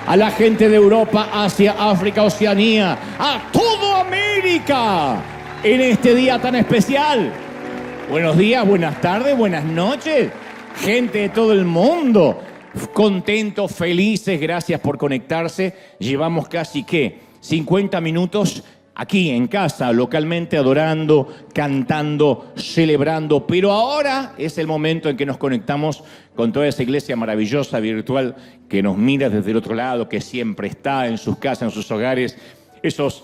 a la gente de Europa, Asia, África, Oceanía, a toda América en este día tan especial. Buenos días, buenas tardes, buenas noches, gente de todo el mundo. Contentos, felices, gracias por conectarse. Llevamos casi, 50 minutos aquí en casa, localmente, adorando, cantando, celebrando. Pero ahora es el momento en que nos conectamos con toda esa iglesia maravillosa, virtual, que nos mira desde el otro lado, que siempre está en sus casas, en sus hogares. Esos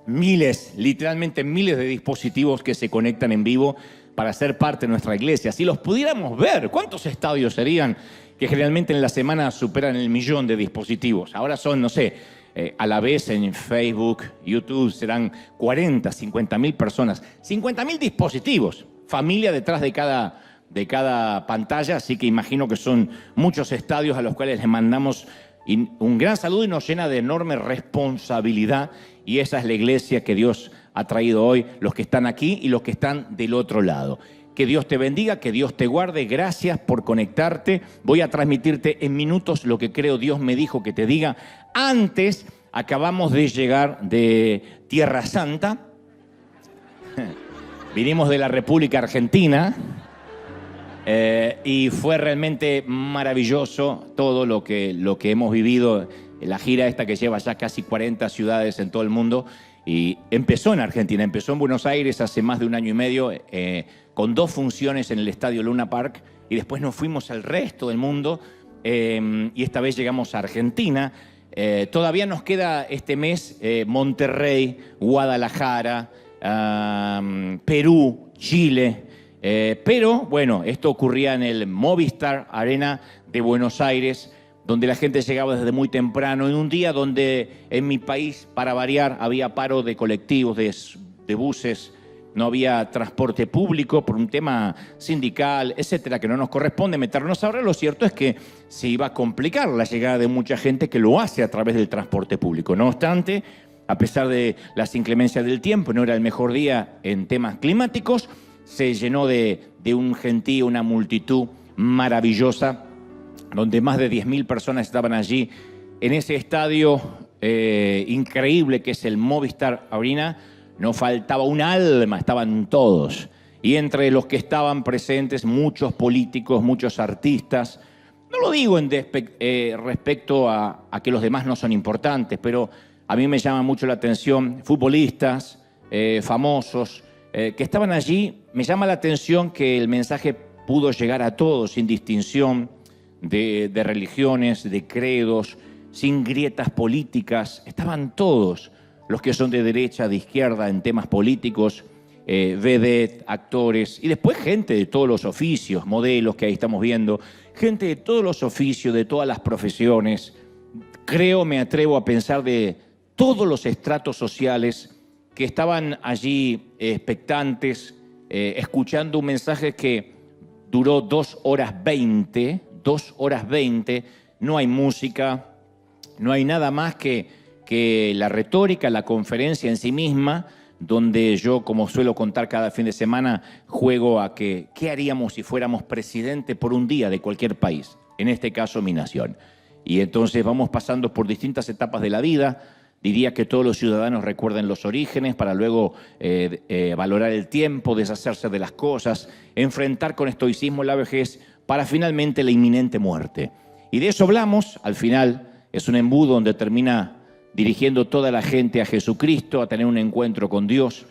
miles, literalmente miles de dispositivos que se conectan en vivo para ser parte de nuestra iglesia. Si los pudiéramos ver, ¿cuántos estadios serían que generalmente en la semana superan el 1.000.000 de dispositivos? Ahora son, no sé, a la vez en Facebook, YouTube, serán 40, 50.000 personas. 50.000 dispositivos, familia detrás de cada pantalla, así que imagino que son muchos estadios a los cuales les mandamos un gran saludo y nos llena de enorme responsabilidad. Y esa es la iglesia que Dios ha traído hoy, los que están aquí y los que están del otro lado. Que Dios te bendiga, que Dios te guarde. Gracias por conectarte. Voy a transmitirte en minutos lo que creo Dios me dijo que te diga. Antes, acabamos de llegar de Tierra Santa. Vinimos de la República Argentina. Y fue realmente maravilloso todo lo que hemos vivido. La gira esta que lleva ya casi 40 ciudades en todo el mundo. Y empezó en Argentina, empezó en Buenos Aires hace más de 1 año y medio, con 2 funciones en el Estadio Luna Park, y después nos fuimos al resto del mundo, y esta vez llegamos a Argentina. Todavía nos queda este mes Monterrey, Guadalajara, Perú, Chile, pero bueno, esto ocurría en el Movistar Arena de Buenos Aires, donde la gente llegaba desde muy temprano, en un día donde en mi país, para variar, había paro de colectivos, de buses, no había transporte público por un tema sindical, etcétera, que no nos corresponde meternos ahora. Lo cierto es que se iba a complicar la llegada de mucha gente que lo hace a través del transporte público. No obstante, a pesar de las inclemencias del tiempo, no era el mejor día en temas climáticos, se llenó de un gentío, una multitud maravillosa, donde más de 10.000 personas estaban allí en ese estadio increíble que es el Movistar Arena. No faltaba un alma, estaban todos. Y entre los que estaban presentes, muchos políticos, muchos artistas. No lo digo respecto a que los demás no son importantes, pero a mí me llama mucho la atención futbolistas, famosos, que estaban allí. Me llama la atención que el mensaje pudo llegar a todos sin distinción de religiones, de credos, sin grietas políticas. Estaban todos, los que son de derecha, de izquierda, en temas políticos, vedette, actores, y después gente de todos los oficios, modelos que ahí estamos viendo, gente de todos los oficios, de todas las profesiones. Creo, me atrevo a pensar, de todos los estratos sociales que estaban allí expectantes, escuchando un mensaje que duró 2 horas 20, 2 horas 20, no hay música, no hay nada más que la retórica, la conferencia en sí misma, donde yo, como suelo contar cada fin de semana, juego a qué haríamos si fuéramos presidente por un día de cualquier país, en este caso mi nación. Y entonces vamos pasando por distintas etapas de la vida. Diría que todos los ciudadanos recuerden los orígenes para luego valorar el tiempo, deshacerse de las cosas, enfrentar con estoicismo la vejez, para finalmente la inminente muerte. Y de eso hablamos. Al final es un embudo donde termina dirigiendo toda la gente a Jesucristo, a tener un encuentro con Dios.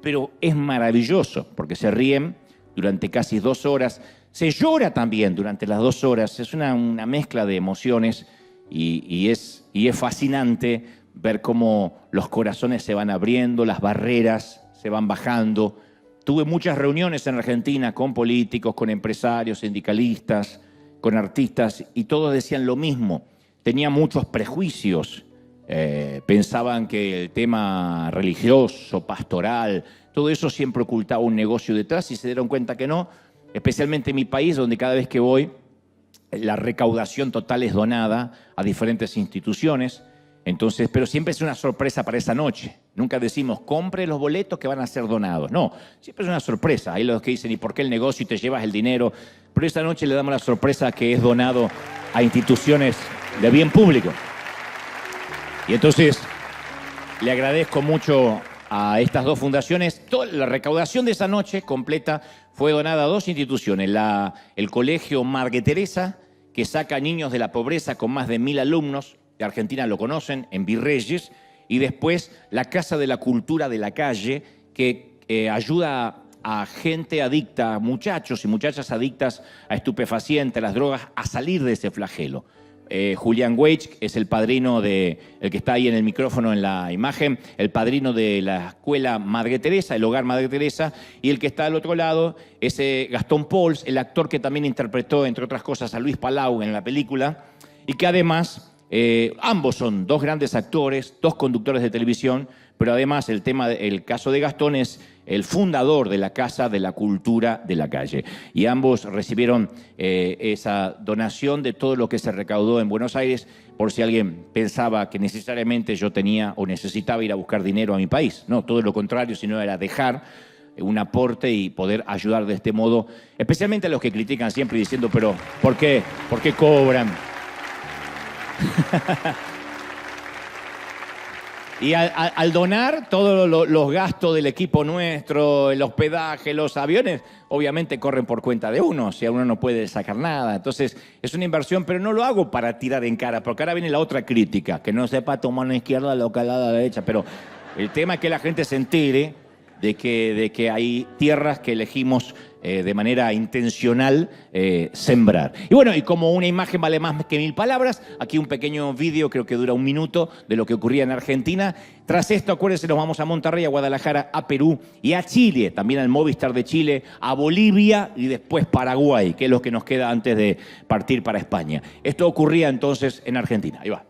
Pero es maravilloso porque se ríen durante casi 2 horas, se llora también durante las 2 horas. Es una mezcla de emociones y es fascinante ver cómo los corazones se van abriendo, las barreras se van bajando. Tuve muchas reuniones en Argentina con políticos, con empresarios, sindicalistas, con artistas, y todos decían lo mismo. Tenían muchos prejuicios. Pensaban que el tema religioso, pastoral, todo eso siempre ocultaba un negocio detrás, y se dieron cuenta que no, especialmente en mi país, donde cada vez que voy, la recaudación total es donada a diferentes instituciones. Entonces, pero siempre es una sorpresa para esa noche. Nunca decimos, compre los boletos que van a ser donados. No, siempre es una sorpresa. Hay los que dicen, ¿y por qué el negocio y te llevas el dinero? Pero esa noche le damos la sorpresa que es donado a instituciones de bien público. Y entonces le agradezco mucho a estas dos fundaciones. Toda la recaudación de esa noche completa fue donada a dos instituciones. El Colegio Madre Teresa, que saca niños de la pobreza con más de 1000 alumnos, de Argentina lo conocen, en Virreyes, y después la Casa de la Cultura de la Calle, que ayuda a gente adicta, a muchachos y muchachas adictas a estupefacientes, a las drogas, a salir de ese flagelo. Julián Weich es el padrino el que está ahí en el micrófono en la imagen, el padrino de la escuela Madre Teresa, el hogar Madre Teresa, y el que está al otro lado es Gastón Pauls, el actor que también interpretó, entre otras cosas, a Luis Palau en la película, y que además ambos son dos grandes actores, dos conductores de televisión, pero además el caso de Gastón es el fundador de la Casa de la Cultura de la Calle. Y ambos recibieron esa donación de todo lo que se recaudó en Buenos Aires, por si alguien pensaba que necesariamente yo tenía o necesitaba ir a buscar dinero a mi país. No, todo lo contrario, sino era dejar un aporte y poder ayudar de este modo, especialmente a los que critican siempre diciendo, pero ¿por qué? ¿Por qué cobran? Y al donar todos los gastos del equipo nuestro, el hospedaje, los aviones, obviamente corren por cuenta de uno, o sea, uno no puede sacar nada. Entonces, es una inversión, pero no lo hago para tirar en cara, porque ahora viene la otra crítica, que no sepa tomar mano izquierda lo que a la derecha, pero el tema es que la gente se entere de que hay tierras que elegimos de manera intencional sembrar. Y bueno, y como una imagen vale más que 1000 palabras, aquí un pequeño vídeo, creo que dura 1 minuto, de lo que ocurría en Argentina. Tras esto, acuérdense, nos vamos a Monterrey, a Guadalajara, a Perú y a Chile, también al Movistar de Chile, a Bolivia y después Paraguay, que es lo que nos queda antes de partir para España. Esto ocurría entonces en Argentina. Ahí va.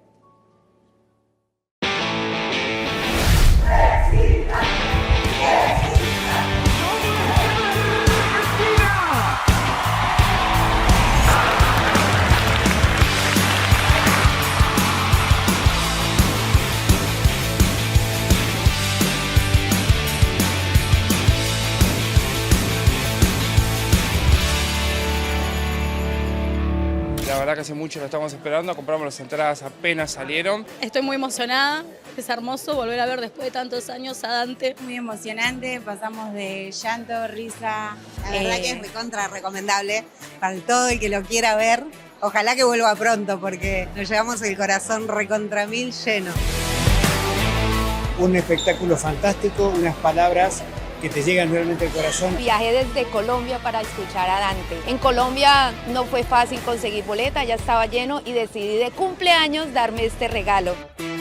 La verdad que hace mucho lo estamos esperando, compramos las entradas apenas salieron. Estoy muy emocionada, es hermoso volver a ver después de tantos años a Dante. Muy emocionante, pasamos de llanto, risa. La verdad que es recontra recomendable para todo el que lo quiera ver. Ojalá que vuelva pronto porque nos llevamos el corazón recontra 1000 lleno. Un espectáculo fantástico, unas palabras que te llegan realmente al corazón. Viajé desde Colombia para escuchar a Dante. En Colombia no fue fácil conseguir boleta, ya estaba lleno y decidí de cumpleaños darme este regalo.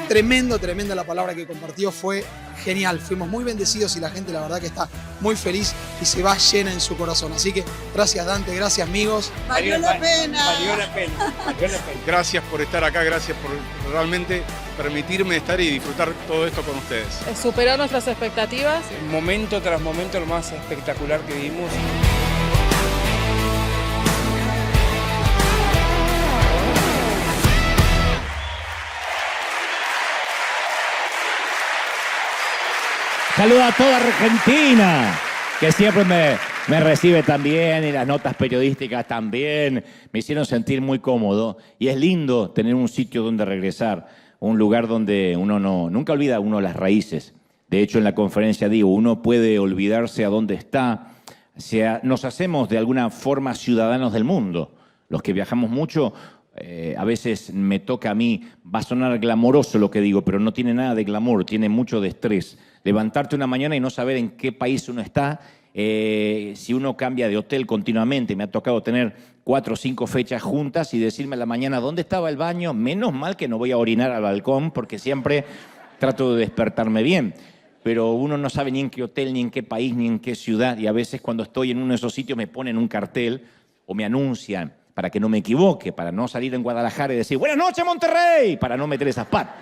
Tremenda la palabra que compartió, fue genial. Fuimos muy bendecidos y la gente la verdad que está muy feliz y se va llena en su corazón. Así que gracias Dante, gracias amigos. ¡Valió la pena! Valió la pena, valió la pena. Gracias por estar acá, gracias por realmente permitirme estar y disfrutar todo esto con ustedes. Superó nuestras expectativas. Momento tras momento lo más espectacular que vimos. Saludo a toda Argentina, que siempre me recibe también, y las notas periodísticas también. Me hicieron sentir muy cómodo. Y es lindo tener un sitio donde regresar, un lugar donde uno nunca olvida las raíces. De hecho, en la conferencia digo, uno puede olvidarse a dónde está. Nos hacemos de alguna forma ciudadanos del mundo. Los que viajamos mucho, a veces me toca a mí, va a sonar glamoroso lo que digo, pero no tiene nada de glamour, tiene mucho de estrés. Levantarte una mañana y no saber en qué país uno está, si uno cambia de hotel continuamente. Me ha tocado tener 4 o 5 fechas juntas y decirme a la mañana dónde estaba el baño. Menos mal que no voy a orinar al balcón porque siempre trato de despertarme bien. Pero uno no sabe ni en qué hotel, ni en qué país, ni en qué ciudad. Y a veces cuando estoy en uno de esos sitios me ponen un cartel o me anuncian para que no me equivoque, para no salir en Guadalajara y decir ¡Buenas noches, Monterrey!, para no meter esas patas.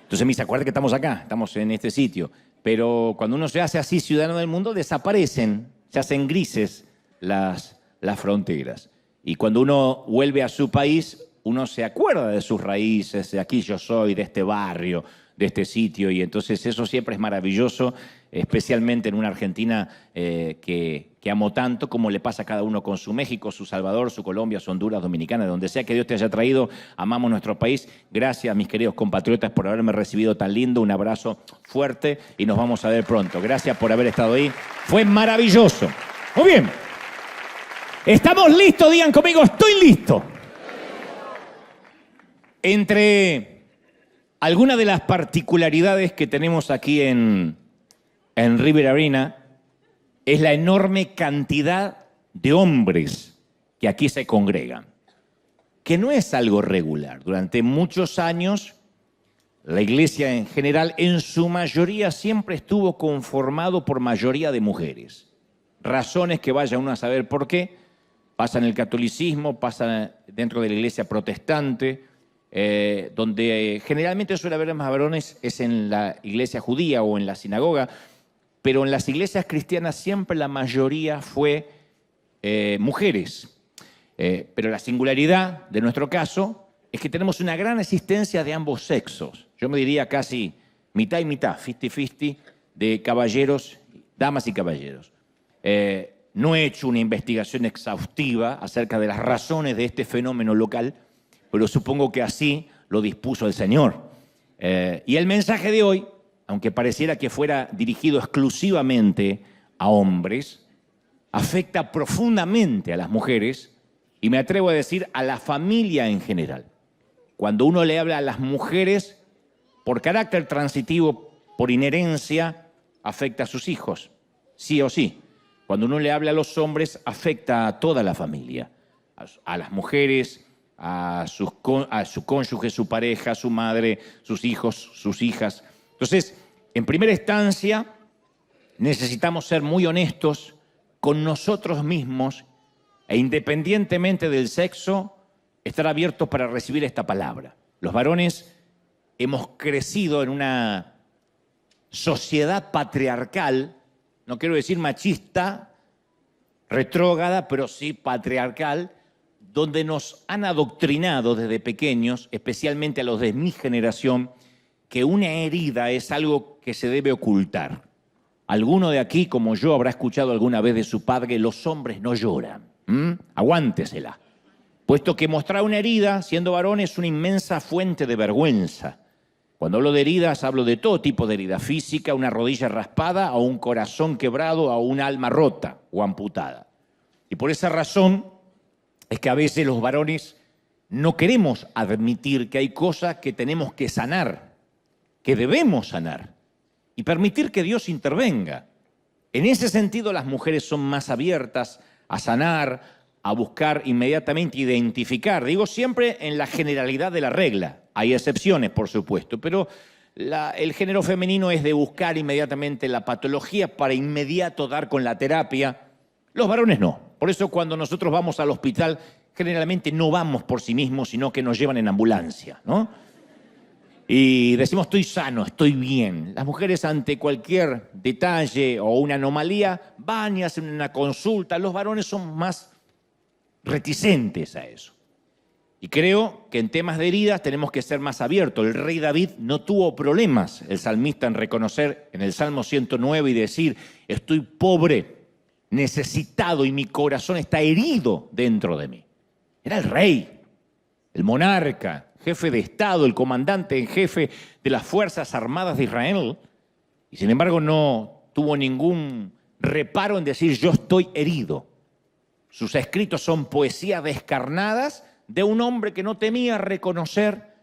Entonces me dice, acuérdate que estamos acá, estamos en este sitio. Pero cuando uno se hace así ciudadano del mundo, desaparecen, se hacen grises las fronteras. Y cuando uno vuelve a su país, uno se acuerda de sus raíces, de aquí yo soy, de este barrio, de este sitio, y entonces eso siempre es maravilloso, especialmente en una Argentina que amo tanto, como le pasa a cada uno con su México, su Salvador, su Colombia, su Honduras, Dominicana, de donde sea que Dios te haya traído. Amamos nuestro país. Gracias, mis queridos compatriotas, por haberme recibido tan lindo. Un abrazo fuerte y nos vamos a ver pronto. Gracias por haber estado ahí. Fue maravilloso. Muy bien. ¿Estamos listos? Digan conmigo, estoy listo. Entre algunas de las particularidades que tenemos aquí en River Arena es la enorme cantidad de hombres que aquí se congregan, que no es algo regular. Durante muchos años, la iglesia en general, en su mayoría, siempre estuvo conformado por mayoría de mujeres. Razones que vaya uno a saber por qué. Pasa en el catolicismo, pasa dentro de la iglesia protestante, donde generalmente suele haber más varones es en la iglesia judía o en la sinagoga, pero en las iglesias cristianas siempre la mayoría fue mujeres. Pero la singularidad de nuestro caso es que tenemos una gran existencia de ambos sexos. Yo me diría casi mitad y mitad, 50-50, de caballeros, damas y caballeros. No he hecho una investigación exhaustiva acerca de las razones de este fenómeno local, pero supongo que así lo dispuso el Señor. Y el mensaje de hoy, aunque pareciera que fuera dirigido exclusivamente a hombres, afecta profundamente a las mujeres y me atrevo a decir a la familia en general. Cuando uno le habla a las mujeres, por carácter transitivo, por inherencia, afecta a sus hijos, sí o sí. Cuando uno le habla a los hombres, afecta a toda la familia, a las mujeres, a su cónyuge, su pareja, su madre, sus hijos, sus hijas. Entonces, en primera instancia, necesitamos ser muy honestos con nosotros mismos e independientemente del sexo, estar abiertos para recibir esta palabra. Los varones hemos crecido en una sociedad patriarcal, no quiero decir machista, retrógrada, pero sí patriarcal, donde nos han adoctrinado desde pequeños, especialmente a los de mi generación, que una herida es algo que se debe ocultar. Alguno de aquí, como yo, habrá escuchado alguna vez de su padre, los hombres no lloran. Aguántesela. Puesto que mostrar una herida, siendo varón, es una inmensa fuente de vergüenza. Cuando hablo de heridas, hablo de todo tipo de herida física, una rodilla raspada, o un corazón quebrado, o un alma rota o amputada. Y por esa razón es que a veces los varones no queremos admitir que hay cosas que tenemos que sanar, que debemos sanar, y permitir que Dios intervenga. En ese sentido, las mujeres son más abiertas a sanar, a buscar inmediatamente, identificar. Digo siempre en la generalidad de la regla. Hay excepciones, por supuesto, pero el género femenino es de buscar inmediatamente la patología para inmediato dar con la terapia. Los varones no. Por eso cuando nosotros vamos al hospital, generalmente no vamos por sí mismos, sino que nos llevan en ambulancia, ¿no? Y decimos, estoy sano, estoy bien. Las mujeres ante cualquier detalle o una anomalía van y hacen una consulta. Los varones son más reticentes a eso. Y creo que en temas de heridas tenemos que ser más abiertos. El rey David no tuvo problemas, el salmista, en reconocer en el Salmo 109 y decir, estoy pobre, necesitado y mi corazón está herido dentro de mí. Era el rey, el monarca, jefe de Estado, el comandante en jefe de las Fuerzas Armadas de Israel, y sin embargo no tuvo ningún reparo en decir yo estoy herido. Sus escritos son poesías descarnadas de un hombre que no temía reconocer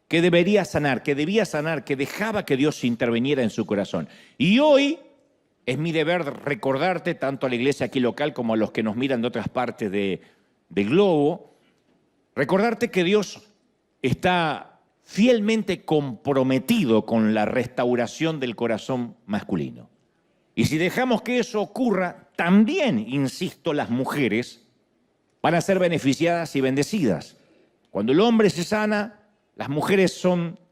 que debería sanar, que debía sanar, que dejaba que Dios interviniera en su corazón. Y hoy es mi deber recordarte, tanto a la iglesia aquí local como a los que nos miran de otras partes del globo, recordarte que Dios está fielmente comprometido con la restauración del corazón masculino. Y si dejamos que eso ocurra, también, insisto, las mujeres van a ser beneficiadas y bendecidas. Cuando el hombre se sana,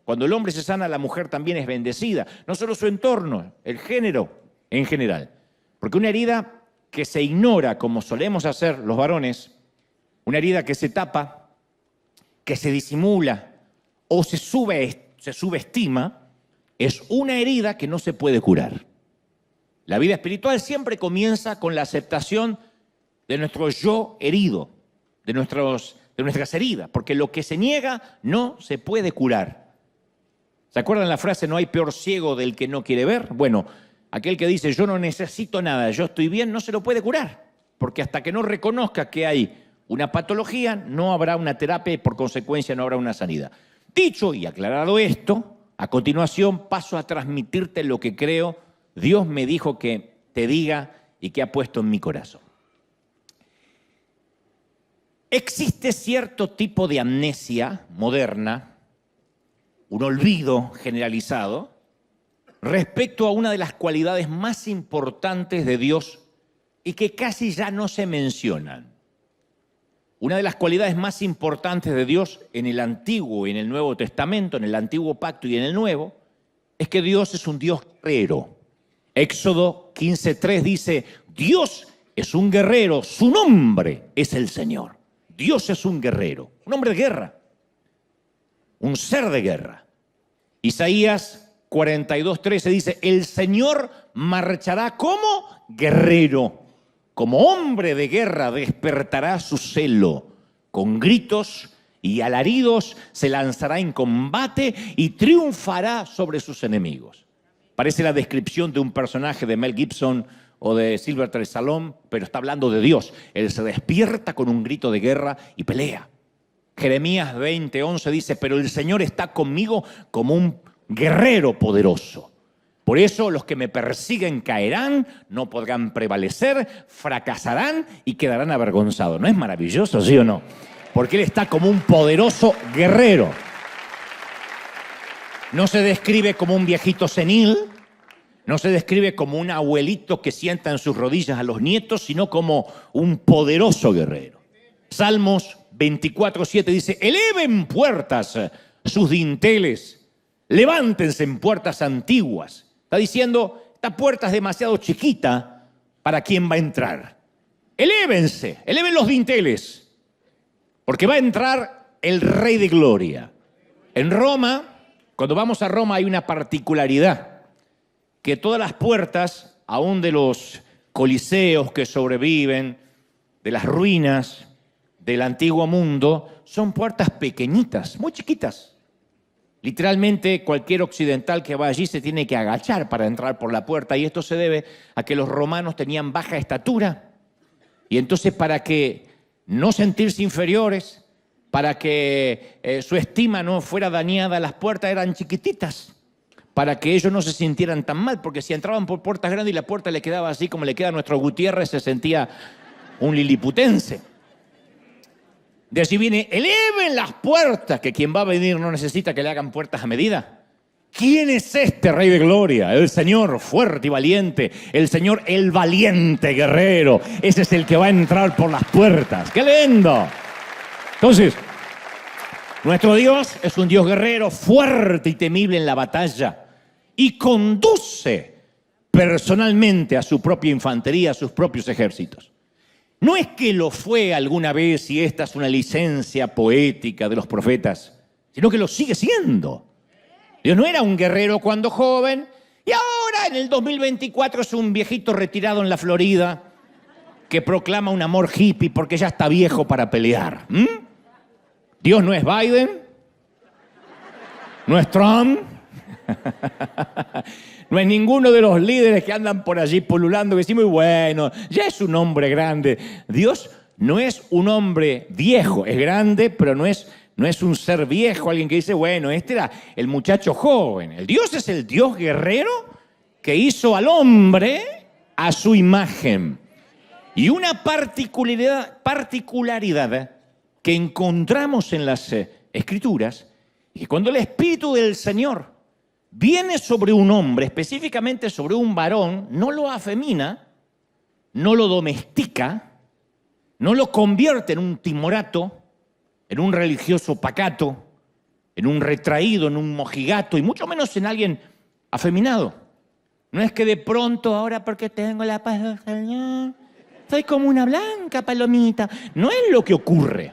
cuando el hombre se sana, la mujer también es bendecida. No solo su entorno, el género en general. Porque una herida que se ignora, como solemos hacer los varones, una herida que se tapa, que se disimula o se subestima, es una herida que no se puede curar. La vida espiritual siempre comienza con la aceptación de nuestro yo herido, de nuestras heridas, porque lo que se niega no se puede curar. ¿Se acuerdan la frase, no hay peor ciego del que no quiere ver? Bueno, aquel que dice, yo no necesito nada, yo estoy bien, no se lo puede curar, porque hasta que no reconozca que hay una patología, no habrá una terapia y por consecuencia no habrá una sanidad. Dicho y aclarado esto, a continuación paso a transmitirte lo que creo Dios me dijo que te diga y que ha puesto en mi corazón. Existe cierto tipo de amnesia moderna, un olvido generalizado, respecto a una de las cualidades más importantes de Dios y que casi ya no se mencionan. Una de las cualidades más importantes de Dios en el Antiguo y en el Nuevo Testamento, en el Antiguo Pacto y en el Nuevo, es que Dios es un Dios guerrero. Éxodo 15:3 dice, Dios es un guerrero, su nombre es el Señor. Dios es un guerrero, un hombre de guerra, un ser de guerra. Isaías 42:13 dice, el Señor marchará como guerrero, como hombre de guerra despertará su celo, con gritos y alaridos se lanzará en combate y triunfará sobre sus enemigos. Parece la descripción de un personaje de Mel Gibson o de Sylvester Stallone, pero está hablando de Dios. Él se despierta con un grito de guerra y pelea. Jeremías 20:11 dice, pero el Señor está conmigo como un guerrero poderoso. Por eso los que me persiguen caerán, no podrán prevalecer, fracasarán y quedarán avergonzados. ¿No es maravilloso, sí o no? Porque Él está como un poderoso guerrero. No se describe como un viejito senil, no se describe como un abuelito que sienta en sus rodillas a los nietos, sino como un poderoso guerrero. Salmos 24:7 dice, eleven puertas sus dinteles, levántense en puertas antiguas. Está diciendo, esta puerta es demasiado chiquita para quien va a entrar. Elévense, eleven los dinteles, porque va a entrar el Rey de Gloria. En Roma, cuando vamos a Roma hay una particularidad, que todas las puertas, aún de los coliseos que sobreviven, de las ruinas del antiguo mundo, son puertas pequeñitas, muy chiquitas. Literalmente cualquier occidental que va allí se tiene que agachar para entrar por la puerta, y esto se debe a que los romanos tenían baja estatura, y entonces para que no sentirse inferiores, para que su estima no fuera dañada, las puertas eran chiquititas, para que ellos no se sintieran tan mal, porque si entraban por puertas grandes y la puerta le quedaba así como le queda a nuestro Gutiérrez, se sentía un liliputense. De allí viene, eleven las puertas, que quien va a venir no necesita que le hagan puertas a medida. ¿Quién es este Rey de Gloria? El Señor fuerte y valiente, el Señor el valiente guerrero. Ese es el que va a entrar por las puertas. ¡Qué lindo! Entonces, nuestro Dios es un Dios guerrero, fuerte y temible en la batalla, y conduce personalmente a su propia infantería, a sus propios ejércitos. No es que lo fue alguna vez y esta es una licencia poética de los profetas, sino que lo sigue siendo. Dios no era un guerrero cuando joven y ahora en el 2024 es un viejito retirado en la Florida que proclama un amor hippie porque ya está viejo para pelear. Dios no es Biden, no es Trump, no es ninguno de los líderes que andan por allí pululando que decimos, bueno, ya es un hombre grande. Dios no es un hombre viejo, es grande, pero no es un ser viejo, alguien que dice, bueno, este era el muchacho joven. El Dios es el Dios guerrero que hizo al hombre a su imagen. Y una particularidad que encontramos en las Escrituras es que cuando el Espíritu del Señor viene sobre un hombre, específicamente sobre un varón, no lo afemina, no lo domestica, no lo convierte en un timorato, en un religioso pacato, en un retraído, en un mojigato, y mucho menos en alguien afeminado. No es que de pronto, ahora porque tengo la paz del Señor, soy como una blanca palomita. No es lo que ocurre.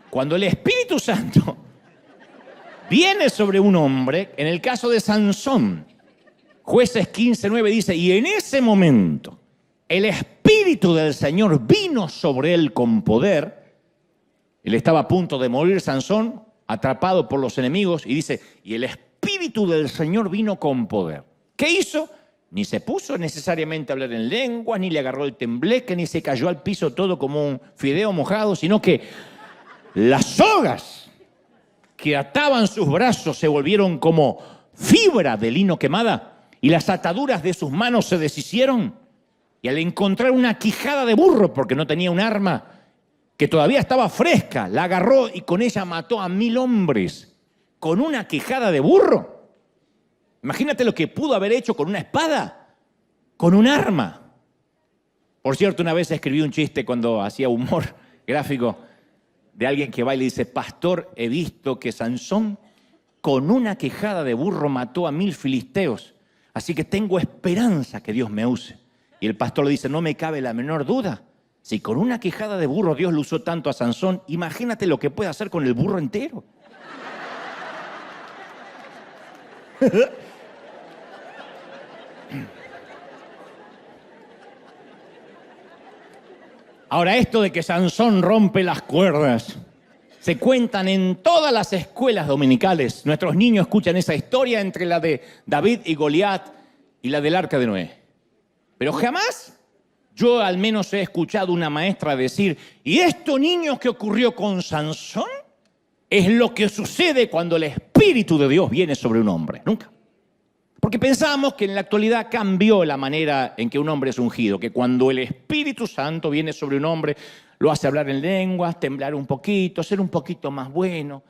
Cuando el Espíritu Santo viene sobre un hombre. En el caso de Sansón, Jueces 15:9 dice, y en ese momento el Espíritu del Señor vino sobre él con poder. Él estaba a punto de morir, Sansón, atrapado por los enemigos, y dice, y el Espíritu del Señor vino con poder. ¿Qué hizo? Ni se puso necesariamente a hablar en lenguas, ni le agarró el tembleque, ni se cayó al piso todo como un fideo mojado, sino que las sogas que ataban sus brazos se volvieron como fibra de lino quemada, y las ataduras de sus manos se deshicieron. Y al encontrar una quijada de burro, porque no tenía un arma que todavía estaba fresca, la agarró y con ella mató a 1000 hombres. Con una quijada de burro. Imagínate lo que pudo haber hecho con una espada, con un arma. Por cierto, una vez escribí un chiste cuando hacía humor gráfico de alguien que va y le dice, pastor, he visto que Sansón con una quijada de burro mató a 1000 filisteos, así que tengo esperanza que Dios me use. Y el pastor le dice, no me cabe la menor duda, si con una quijada de burro Dios lo usó tanto a Sansón, imagínate lo que puede hacer con el burro entero. Ahora, esto de que Sansón rompe las cuerdas, se cuentan en todas las escuelas dominicales. Nuestros niños escuchan esa historia entre la de David y Goliat y la del Arca de Noé. Pero jamás yo al menos he escuchado una maestra decir, ¿y esto, niños, que ocurrió con Sansón? Es lo que sucede cuando el Espíritu de Dios viene sobre un hombre. Nunca. Porque pensamos que en la actualidad cambió la manera en que un hombre es ungido, que cuando el Espíritu Santo viene sobre un hombre, lo hace hablar en lenguas, temblar un poquito, ser un poquito más bueno.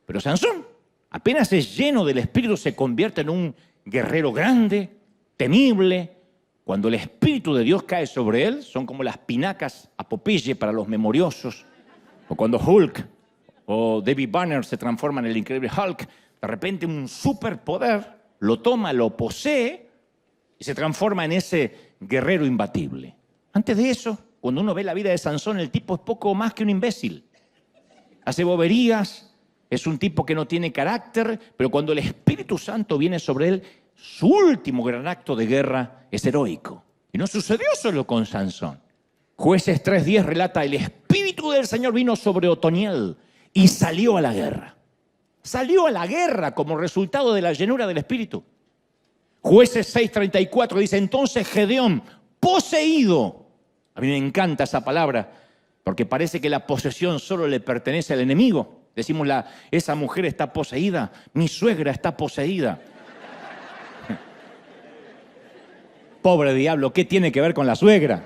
Pero Sansón, apenas es lleno del Espíritu, se convierte en un guerrero grande, temible. Cuando el Espíritu de Dios cae sobre él, son como las pinacas a Popeye para los memoriosos. O cuando Hulk o David Banner se transforma en el increíble Hulk, de repente un superpoder lo toma, lo posee y se transforma en ese guerrero imbatible. Antes de eso, cuando uno ve la vida de Sansón, el tipo es poco más que un imbécil. Hace boberías, es un tipo que no tiene carácter, pero cuando el Espíritu Santo viene sobre él, su último gran acto de guerra es heroico. Y no sucedió solo con Sansón. Jueces 3:10 relata, el Espíritu del Señor vino sobre Otoniel y salió a la guerra. Salió a la guerra como resultado de la llenura del Espíritu. Jueces 6:34 dice, entonces Gedeón, poseído. A mí me encanta esa palabra, porque parece que la posesión solo le pertenece al enemigo. Decimos, esa mujer está poseída, mi suegra está poseída. Pobre diablo, ¿qué tiene que ver con la suegra?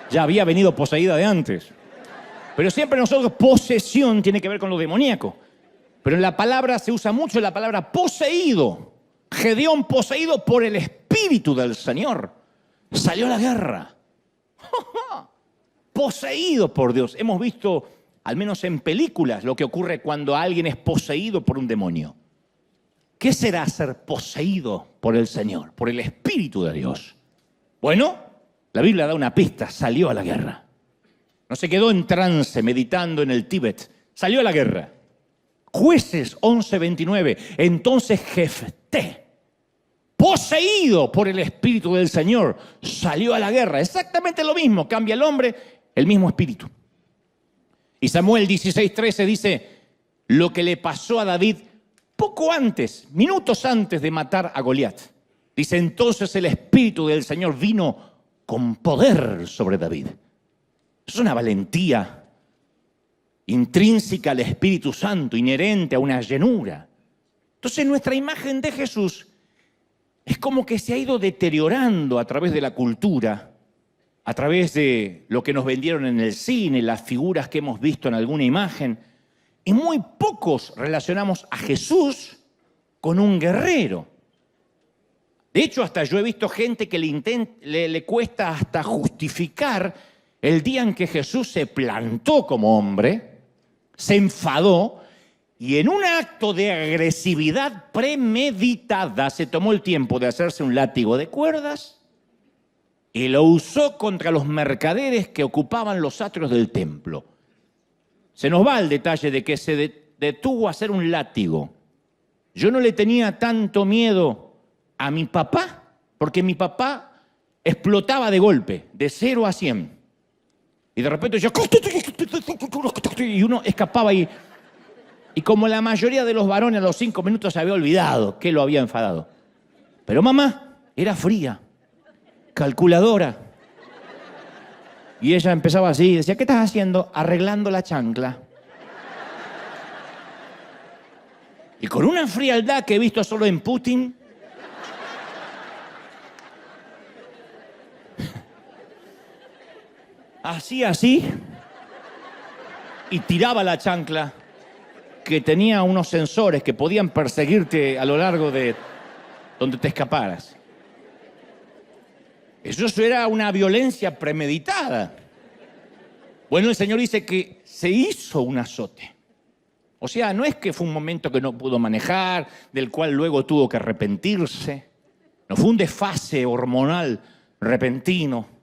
Ya había venido poseída de antes. Pero siempre nosotros, posesión tiene que ver con lo demoníaco. Pero en la palabra se usa mucho la palabra poseído. Gedeón poseído por el Espíritu del Señor. Salió a la guerra. Poseído por Dios. Hemos visto, al menos en películas, lo que ocurre cuando alguien es poseído por un demonio. ¿Qué será ser poseído por el Señor, por el Espíritu de Dios? Bueno, la Biblia da una pista. Salió a la guerra. No se quedó en trance meditando en el Tíbet. Salió a la guerra. Jueces 11:29. Entonces Jefté, poseído por el Espíritu del Señor, salió a la guerra. Exactamente lo mismo. Cambia el hombre, el mismo espíritu. Y Samuel 16:13 dice lo que le pasó a David poco antes, minutos antes de matar a Goliat. Dice, entonces el Espíritu del Señor vino con poder sobre David. Es una valentía intrínseca al Espíritu Santo, inherente a una llenura. Entonces nuestra imagen de Jesús es como que se ha ido deteriorando a través de la cultura, a través de lo que nos vendieron en el cine, las figuras que hemos visto en alguna imagen. Y muy pocos relacionamos a Jesús con un guerrero. De hecho, hasta yo he visto gente que le cuesta hasta justificar el día en que Jesús se plantó como hombre, se enfadó y en un acto de agresividad premeditada se tomó el tiempo de hacerse un látigo de cuerdas y lo usó contra los mercaderes que ocupaban los atrios del templo. Se nos va el detalle de que se detuvo a hacer un látigo Yo no le tenía tanto miedo a mi papá, porque mi papá explotaba de golpe, de 0 a 100. Y de repente yo... Y uno escapaba y como la mayoría de los varones a los 5 minutos se había olvidado que lo había enfadado. Pero mamá era fría, calculadora. Y ella empezaba así y decía, ¿qué estás haciendo? Arreglando la chancla. Y con una frialdad que he visto solo en Putin... Hacía así y tiraba la chancla, que tenía unos sensores que podían perseguirte a lo largo de donde te escaparas. Eso era una violencia premeditada. Bueno, el Señor dice que se hizo un azote. O sea, no es que fue un momento que no pudo manejar, del cual luego tuvo que arrepentirse. No fue un desfase hormonal repentino,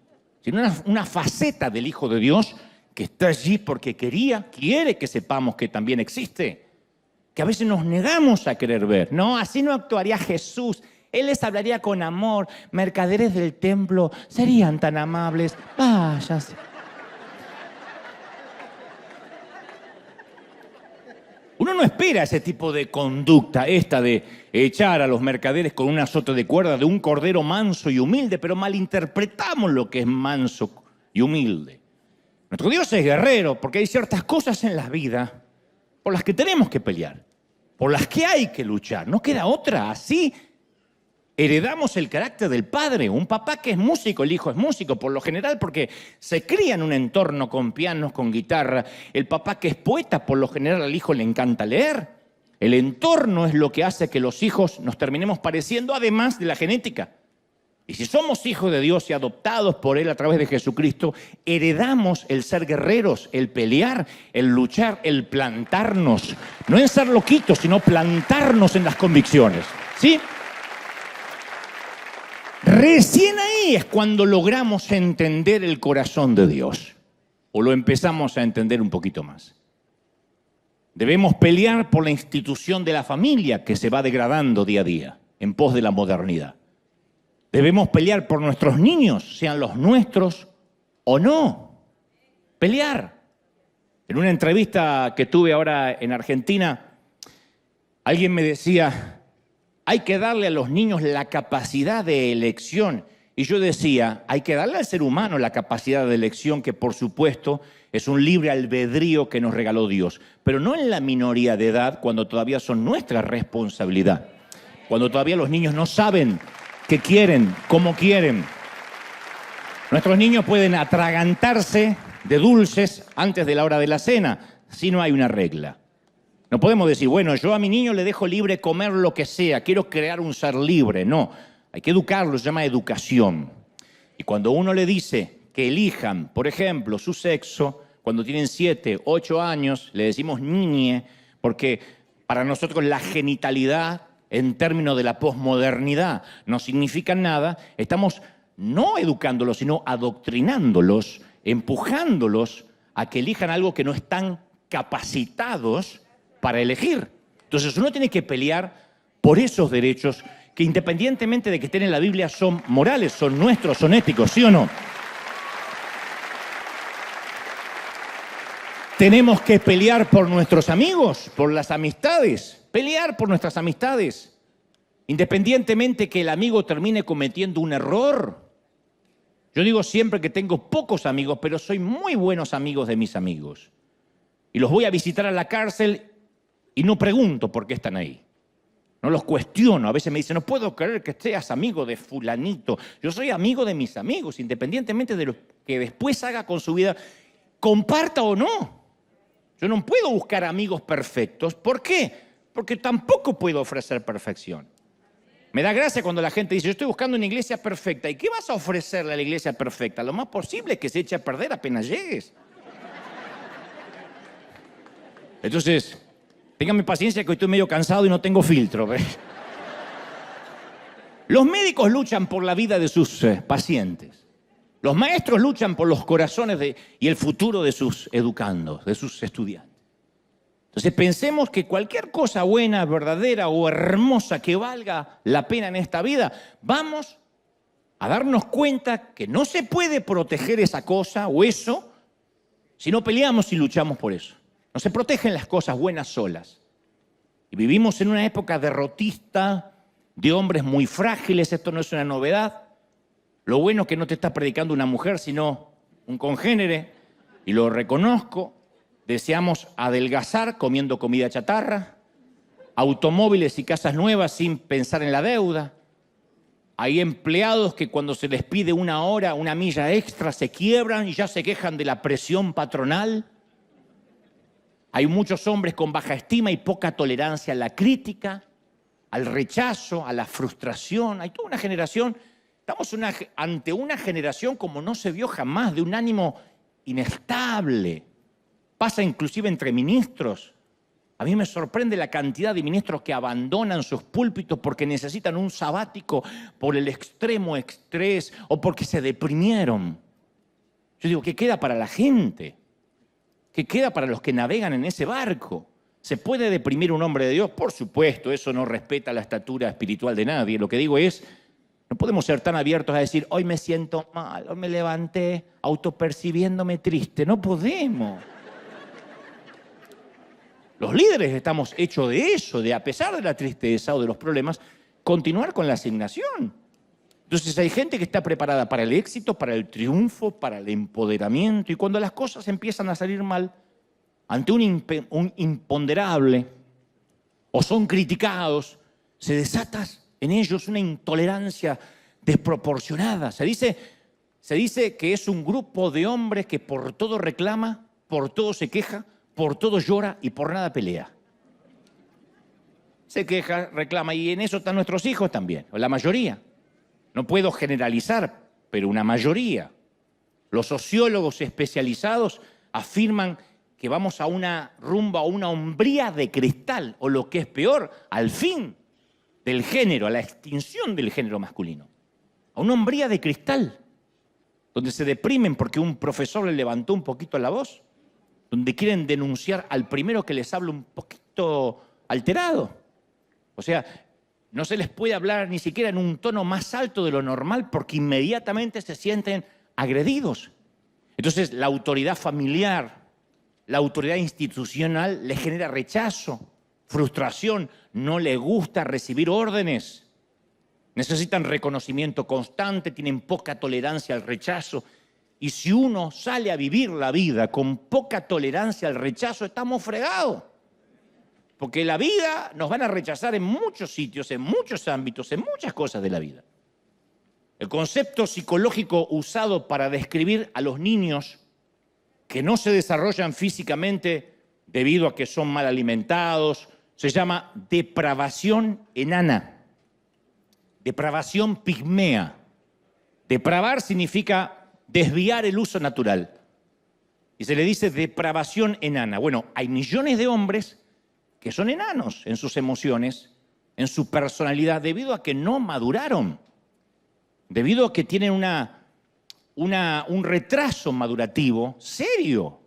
sino una faceta del Hijo de Dios que está allí porque quiere que sepamos que también existe, que a veces nos negamos a querer ver. No, así no actuaría Jesús. Él les hablaría con amor. Mercaderes del templo serían tan amables. Váyase. Uno no espera ese tipo de conducta, esta de echar a los mercaderes con un azote de cuerda de un cordero manso y humilde, pero malinterpretamos lo que es manso y humilde. Nuestro Dios es guerrero porque hay ciertas cosas en la vida por las que tenemos que pelear, por las que hay que luchar. No queda otra. Así heredamos el carácter del padre. Un papá que es músico, el hijo es músico, por lo general porque se cría en un entorno con pianos, con guitarra. El papá que es poeta, por lo general al hijo le encanta leer. El entorno es lo que hace que los hijos nos terminemos pareciendo, además de la genética. Y si somos hijos de Dios y adoptados por Él a través de Jesucristo, heredamos el ser guerreros, el pelear, el luchar, el plantarnos. No en ser loquitos, sino plantarnos en las convicciones. ¿Sí? Recién ahí es cuando logramos entender el corazón de Dios, o lo empezamos a entender un poquito más. Debemos pelear por la institución de la familia que se va degradando día a día en pos de la modernidad. Debemos pelear por nuestros niños, sean los nuestros o no. Pelear. En una entrevista que tuve ahora en Argentina, alguien me decía, hay que darle a los niños la capacidad de elección. Y yo decía, hay que darle al ser humano la capacidad de elección, que por supuesto es un libre albedrío que nos regaló Dios, pero no en la minoría de edad, cuando todavía son nuestra responsabilidad, cuando todavía los niños no saben qué quieren, cómo quieren. Nuestros niños pueden atragantarse de dulces antes de la hora de la cena, si no hay una regla. No podemos decir, bueno, yo a mi niño le dejo libre comer lo que sea, quiero crear un ser libre. No, hay que educarlo, se llama educación. Y cuando uno le dice que elijan, por ejemplo, su sexo, cuando tienen 7, 8 años, le decimos niñe, porque para nosotros la genitalidad, en términos de la posmodernidad, no significa nada. Estamos no educándolos, sino adoctrinándolos, empujándolos a que elijan algo que no están capacitados para elegir. Entonces uno tiene que pelear por esos derechos que, independientemente de que estén en la Biblia, son morales, son nuestros, son éticos, ¿sí o no? Tenemos que pelear por nuestros amigos, por las amistades, pelear por nuestras amistades, independientemente que el amigo termine cometiendo un error. Yo digo siempre que tengo pocos amigos, pero soy muy buenos amigos de mis amigos. Y los voy a visitar a la cárcel y no pregunto por qué están ahí. No los cuestiono. A veces me dicen, no puedo creer que seas amigo de fulanito. Yo soy amigo de mis amigos, independientemente de lo que después haga con su vida, comparta o no. Yo no puedo buscar amigos perfectos. ¿Por qué? Porque tampoco puedo ofrecer perfección. Me da gracia cuando la gente dice, yo estoy buscando una iglesia perfecta. ¿Y qué vas a ofrecerle a la iglesia perfecta? Lo más posible es que se eche a perder apenas llegues. Entonces, ténganme paciencia que hoy estoy medio cansado y no tengo filtro. ¿Ves? Los médicos luchan por la vida de sus pacientes. Los maestros luchan por los corazones y el futuro de sus educandos, de sus estudiantes. Entonces pensemos que cualquier cosa buena, verdadera o hermosa que valga la pena en esta vida, vamos a darnos cuenta que no se puede proteger esa cosa o eso si no peleamos y luchamos por eso. No se protegen las cosas buenas solas. Y vivimos en una época derrotista, de hombres muy frágiles, esto no es una novedad. Lo bueno es que no te está predicando una mujer, sino un congénere, y lo reconozco. Deseamos adelgazar comiendo comida chatarra, automóviles y casas nuevas sin pensar en la deuda. Hay empleados que cuando se les pide una hora, una milla extra, se quiebran y ya se quejan de la presión patronal. Hay muchos hombres con baja estima y poca tolerancia a la crítica, al rechazo, a la frustración. Hay toda una generación, estamos ante una generación como no se vio jamás, de un ánimo inestable. Pasa inclusive entre ministros. A mí me sorprende la cantidad de ministros que abandonan sus púlpitos porque necesitan un sabático por el extremo estrés o porque se deprimieron. Yo digo, ¿qué queda para la gente? ¿Qué queda para los que navegan en ese barco? ¿Se puede deprimir un hombre de Dios? Por supuesto, eso no respeta la estatura espiritual de nadie. Lo que digo es, no podemos ser tan abiertos a decir, hoy me siento mal, hoy me levanté autopercibiéndome triste. No podemos. Los líderes estamos hechos de eso, de a pesar de la tristeza o de los problemas, continuar con la asignación. Entonces hay gente que está preparada para el éxito, para el triunfo, para el empoderamiento, y cuando las cosas empiezan a salir mal, ante un imponderable, o son criticados, se desata en ellos una intolerancia desproporcionada. Se dice que es un grupo de hombres que por todo reclama, por todo se queja, por todo llora y por nada pelea. Se queja, reclama, y en eso están nuestros hijos también, o la mayoría. No puedo generalizar, pero una mayoría. Los sociólogos especializados afirman que vamos a una rumba, a una hombría de cristal, o lo que es peor, al fin del género, a la extinción del género masculino. A una hombría de cristal, donde se deprimen porque un profesor le levantó un poquito la voz, donde quieren denunciar al primero que les habla un poquito alterado. O sea, no se les puede hablar ni siquiera en un tono más alto de lo normal porque inmediatamente se sienten agredidos. Entonces, la autoridad familiar, la autoridad institucional les genera rechazo, frustración, no les gusta recibir órdenes. Necesitan reconocimiento constante, tienen poca tolerancia al rechazo. Y si uno sale a vivir la vida con poca tolerancia al rechazo, estamos fregados. Porque la vida nos van a rechazar en muchos sitios, en muchos ámbitos, en muchas cosas de la vida. El concepto psicológico usado para describir a los niños que no se desarrollan físicamente debido a que son mal alimentados se llama depravación enana, depravación pigmea. Depravar significa desviar el uso natural. Y se le dice depravación enana. Bueno, hay millones de hombres que son enanos en sus emociones, en su personalidad, debido a que no maduraron, debido a que tienen un retraso madurativo serio.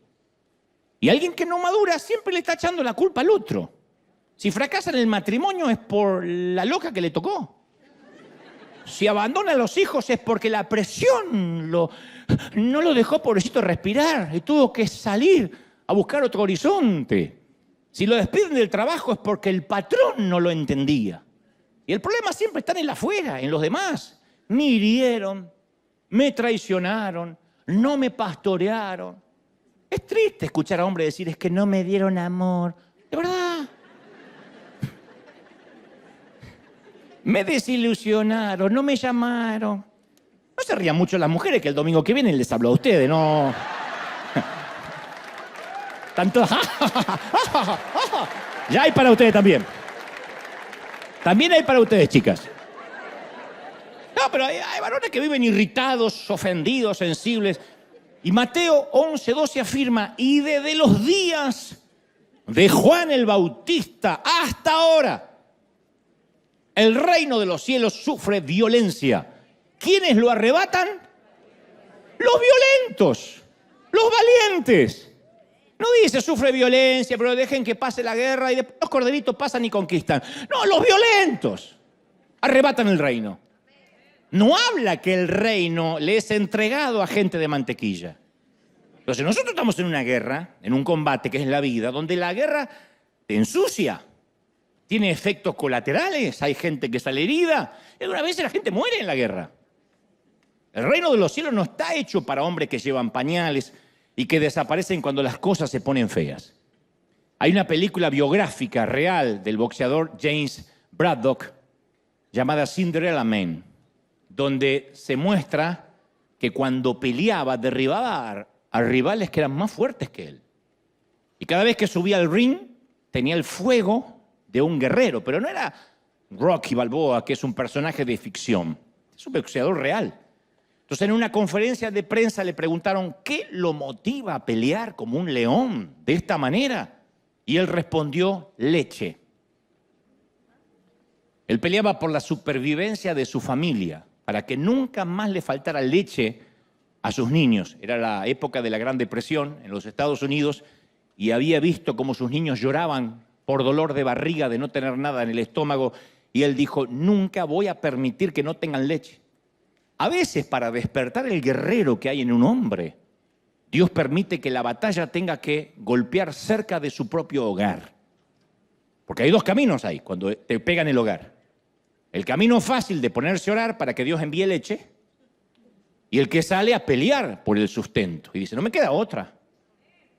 Y alguien que no madura siempre le está echando la culpa al otro. Si fracasa en el matrimonio es por la loca que le tocó. Si abandona a los hijos es porque la presión no lo dejó, pobrecito, respirar y tuvo que salir a buscar otro horizonte. Si lo despiden del trabajo es porque el patrón no lo entendía. Y el problema siempre está en el afuera, en los demás. Me hirieron, me traicionaron, no me pastorearon. Es triste escuchar a hombres decir, es que no me dieron amor. De verdad. Me desilusionaron, no me llamaron. No se rían mucho las mujeres que el domingo que viene les hablo a ustedes, no. Tanto. Ya hay para ustedes también. También hay para ustedes, chicas. No, pero hay varones que viven irritados, ofendidos, sensibles. Y Mateo 11:12 afirma, y desde los días de Juan el Bautista hasta ahora, el reino de los cielos sufre violencia. ¿Quiénes lo arrebatan? Los violentos, los valientes. No dice sufre violencia, pero dejen que pase la guerra y después los corderitos pasan y conquistan. No, los violentos arrebatan el reino. No habla que el reino le es entregado a gente de mantequilla. Entonces nosotros estamos en una guerra, en un combate que es la vida, donde la guerra te ensucia, tiene efectos colaterales, hay gente que sale herida, y algunas veces la gente muere en la guerra. El reino de los cielos no está hecho para hombres que llevan pañales y que desaparecen cuando las cosas se ponen feas. Hay una película biográfica real del boxeador James Braddock llamada Cinderella Man, donde se muestra que cuando peleaba derribaba a rivales que eran más fuertes que él. Y cada vez que subía al ring tenía el fuego de un guerrero, pero no era Rocky Balboa, que es un personaje de ficción, es un boxeador real. Entonces en una conferencia de prensa le preguntaron ¿qué lo motiva a pelear como un león de esta manera? Y él respondió, leche. Él peleaba por la supervivencia de su familia, para que nunca más le faltara leche a sus niños. Era la época de la Gran Depresión en los Estados Unidos y había visto cómo sus niños lloraban por dolor de barriga, de no tener nada en el estómago, y él dijo, nunca voy a permitir que no tengan leche. A veces, para despertar el guerrero que hay en un hombre, Dios permite que la batalla tenga que golpear cerca de su propio hogar. Porque hay dos caminos ahí, cuando te pegan el hogar. El camino fácil de ponerse a orar para que Dios envíe leche, y el que sale a pelear por el sustento. Y dice, no me queda otra.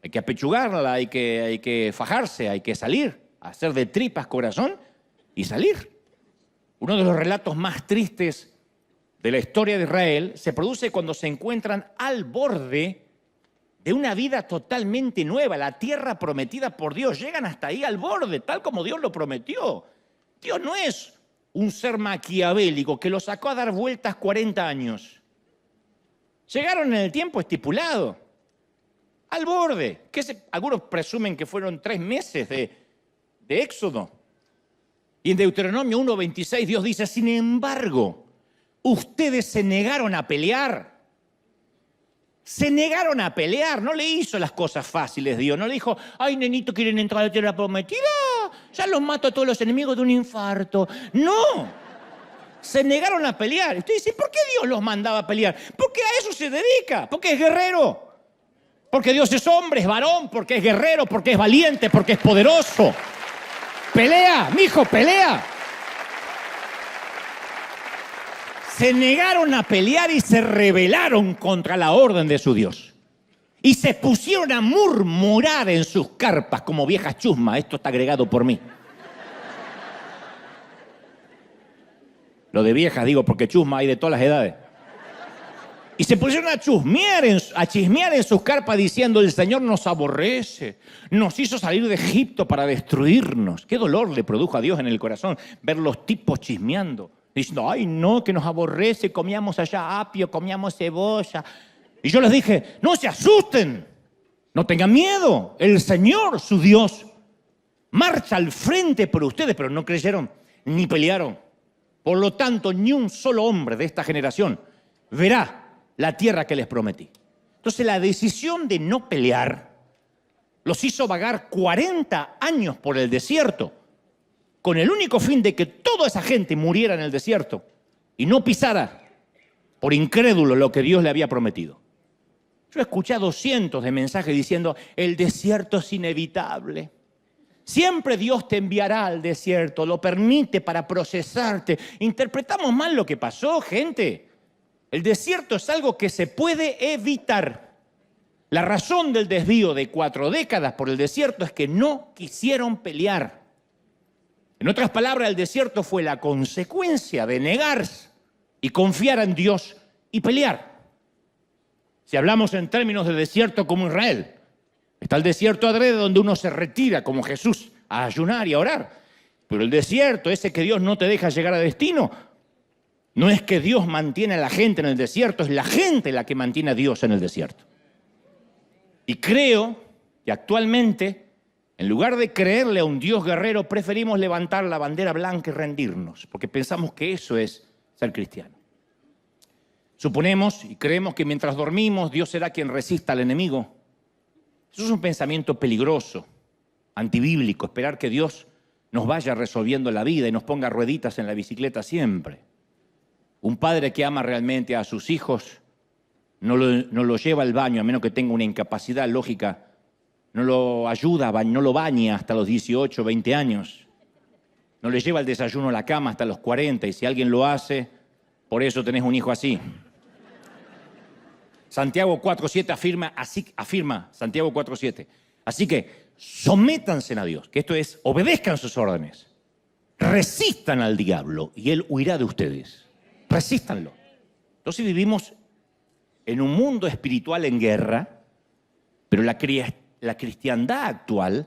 Hay que apechugarla, hay que fajarse, hay que salir, hacer de tripas corazón y salir. Uno de los relatos más tristes de la historia de Israel se produce cuando se encuentran al borde de una vida totalmente nueva, la tierra prometida por Dios. Llegan hasta ahí al borde, tal como Dios lo prometió. Dios no es un ser maquiavélico que lo sacó a dar vueltas 40 años. Llegaron en el tiempo estipulado, al borde. Algunos presumen que fueron 3 meses de éxodo. Y en Deuteronomio 1:26 Dios dice, sin embargo, ustedes se negaron a pelear. Se negaron a pelear, no le hizo las cosas fáciles Dios, no le dijo, ay nenito, quieren entrar a la tierra prometida, ya los mato a todos los enemigos de un infarto. No, se negaron a pelear. Usted dice, ¿por qué Dios los mandaba a pelear? Porque a eso se dedica, porque es guerrero, porque Dios es hombre, es varón, porque es guerrero, porque es valiente, porque es poderoso. Pelea, mijo, pelea. Se negaron a pelear y se rebelaron contra la orden de su Dios. Y se pusieron a murmurar en sus carpas como viejas chusmas. Esto está agregado por mí. Lo de viejas digo porque chusma hay de todas las edades. Y se pusieron a chismear en sus carpas diciendo, el Señor nos aborrece, nos hizo salir de Egipto para destruirnos. Qué dolor le produjo a Dios en el corazón ver los tipos chismeando. Diciendo, ay no, que nos aborrece, comíamos allá apio, comíamos cebolla. Y yo les dije, no se asusten, no tengan miedo. El Señor, su Dios, marcha al frente por ustedes, pero no creyeron ni pelearon. Por lo tanto, ni un solo hombre de esta generación verá la tierra que les prometí. Entonces la decisión de no pelear los hizo vagar 40 años por el desierto, con el único fin de que toda esa gente muriera en el desierto y no pisara por incrédulo lo que Dios le había prometido. Yo he escuchado cientos de mensajes diciendo, el desierto es inevitable. Siempre Dios te enviará al desierto, lo permite para procesarte. Interpretamos mal lo que pasó, gente. El desierto es algo que se puede evitar. La razón del desvío de 4 décadas por el desierto es que no quisieron pelear. En otras palabras, el desierto fue la consecuencia de negarse y confiar en Dios y pelear. Si hablamos en términos de desierto como Israel, está el desierto adrede donde uno se retira como Jesús a ayunar y a orar. Pero el desierto, ese que Dios no te deja llegar a destino, no es que Dios mantiene a la gente en el desierto, es la gente la que mantiene a Dios en el desierto. Y creo que actualmente, en lugar de creerle a un Dios guerrero, preferimos levantar la bandera blanca y rendirnos, porque pensamos que eso es ser cristiano. Suponemos y creemos que mientras dormimos, Dios será quien resista al enemigo. Eso es un pensamiento peligroso, antibíblico, esperar que Dios nos vaya resolviendo la vida y nos ponga rueditas en la bicicleta siempre. Un padre que ama realmente a sus hijos no lo lleva al baño, a menos que tenga una incapacidad lógica, no lo ayuda, no lo baña hasta los 18, 20 años. No le lleva el desayuno a la cama hasta los 40, y si alguien lo hace, por eso tenés un hijo así. Santiago 4.7 afirma Santiago 4.7. Así que sométanse a Dios, que esto es, obedezcan sus órdenes. Resistan al diablo y él huirá de ustedes. Resístanlo. Entonces vivimos en un mundo espiritual en guerra, pero la cristiandad actual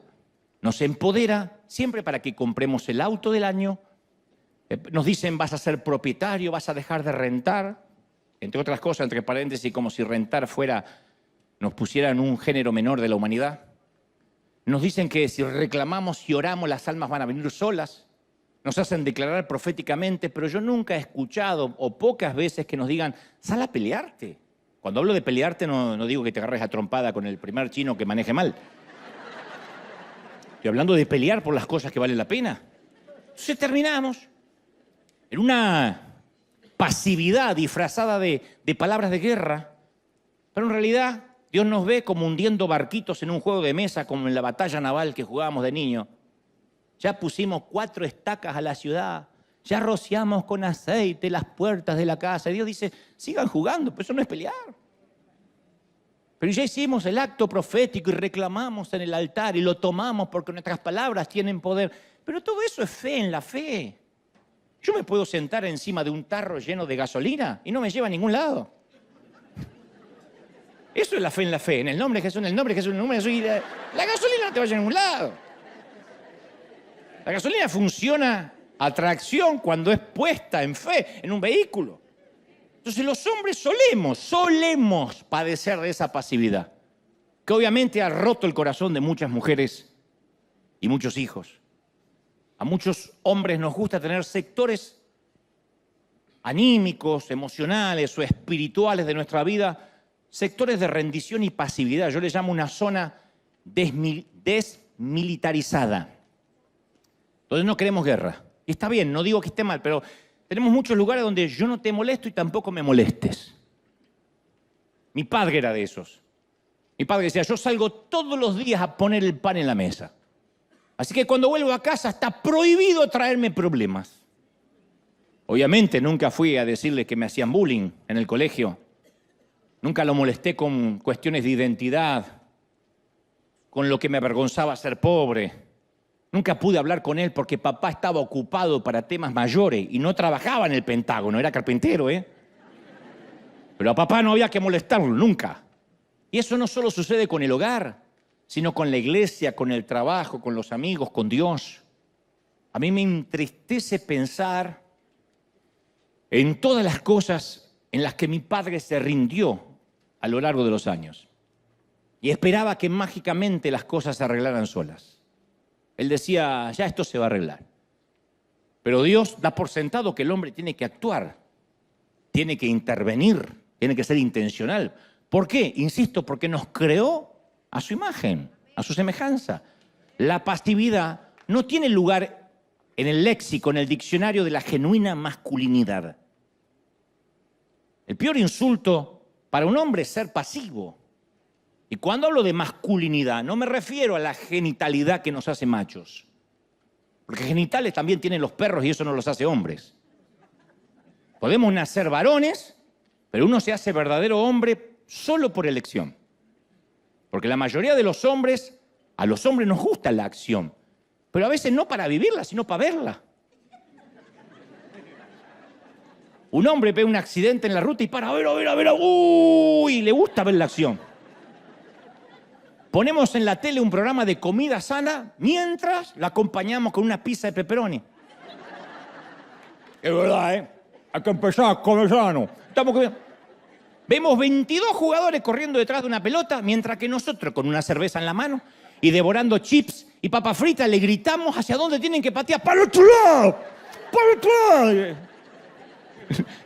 nos empodera siempre para que compremos el auto del año. Nos dicen, vas a ser propietario, vas a dejar de rentar. Entre otras cosas, entre paréntesis, como si rentar fuera, nos pusieran un género menor de la humanidad. Nos dicen que si reclamamos y oramos, las almas van a venir solas. Nos hacen declarar proféticamente, pero yo nunca he escuchado, o pocas veces, que nos digan, sal a pelearte. Cuando hablo de pelearte, no digo que te agarres a trompada con el primer chino que maneje mal. Estoy hablando de pelear por las cosas que valen la pena. Entonces terminamos en una pasividad disfrazada de palabras de guerra, pero en realidad Dios nos ve como hundiendo barquitos en un juego de mesa, como en la batalla naval que jugábamos de niño. Ya pusimos 4 estacas a la ciudad, ya rociamos con aceite las puertas de la casa. Y Dios dice, sigan jugando, pero eso no es pelear. Pero ya hicimos el acto profético y reclamamos en el altar y lo tomamos porque nuestras palabras tienen poder. Pero todo eso es fe en la fe. Yo me puedo sentar encima de un tarro lleno de gasolina y no me lleva a ningún lado. Eso es la fe en la fe. En el nombre de Jesús, en el nombre de Jesús, en el nombre de Jesús. Y la gasolina no te vaya a ningún lado. La gasolina funciona a tracción cuando es puesta en fe en un vehículo. Entonces los hombres solemos padecer de esa pasividad, que obviamente ha roto el corazón de muchas mujeres y muchos hijos. A muchos hombres nos gusta tener sectores anímicos, emocionales o espirituales de nuestra vida, sectores de rendición y pasividad. Yo le llamo una zona desmilitarizada. Entonces no queremos guerra. Y está bien, no digo que esté mal, pero tenemos muchos lugares donde yo no te molesto y tampoco me molestes. Mi padre era de esos. Mi padre decía, yo salgo todos los días a poner el pan en la mesa. Así que cuando vuelvo a casa está prohibido traerme problemas. Obviamente nunca fui a decirle que me hacían bullying en el colegio. Nunca lo molesté con cuestiones de identidad, con lo que me avergonzaba ser pobre. Nunca pude hablar con él porque papá estaba ocupado para temas mayores y no trabajaba en el Pentágono, era carpintero, Pero a papá no había que molestarlo nunca. Y eso no solo sucede con el hogar, sino con la iglesia, con el trabajo, con los amigos, con Dios. A mí me entristece pensar en todas las cosas en las que mi padre se rindió a lo largo de los años y esperaba que mágicamente las cosas se arreglaran solas. Él decía, ya esto se va a arreglar. Pero Dios da por sentado que el hombre tiene que actuar, tiene que intervenir, tiene que ser intencional. ¿Por qué? Insisto, porque nos creó a su imagen, a su semejanza. La pasividad no tiene lugar en el léxico, en el diccionario de la genuina masculinidad. El peor insulto para un hombre es ser pasivo. Y cuando hablo de masculinidad, no me refiero a la genitalidad que nos hace machos. Porque genitales también tienen los perros y eso no los hace hombres. Podemos nacer varones, pero uno se hace verdadero hombre solo por elección. Porque la mayoría de los hombres, a los hombres nos gusta la acción, pero a veces no para vivirla, sino para verla. Un hombre ve un accidente en la ruta y para, a ver, uy, le gusta ver la acción. Ponemos en la tele un programa de comida sana mientras la acompañamos con una pizza de pepperoni. Es verdad, Hay que empezar a comer sano. Vemos 22 jugadores corriendo detrás de una pelota, mientras que nosotros, con una cerveza en la mano y devorando chips y papas fritas, le gritamos hacia dónde tienen que patear. ¡Para el otro lado! ¡Para el otro lado!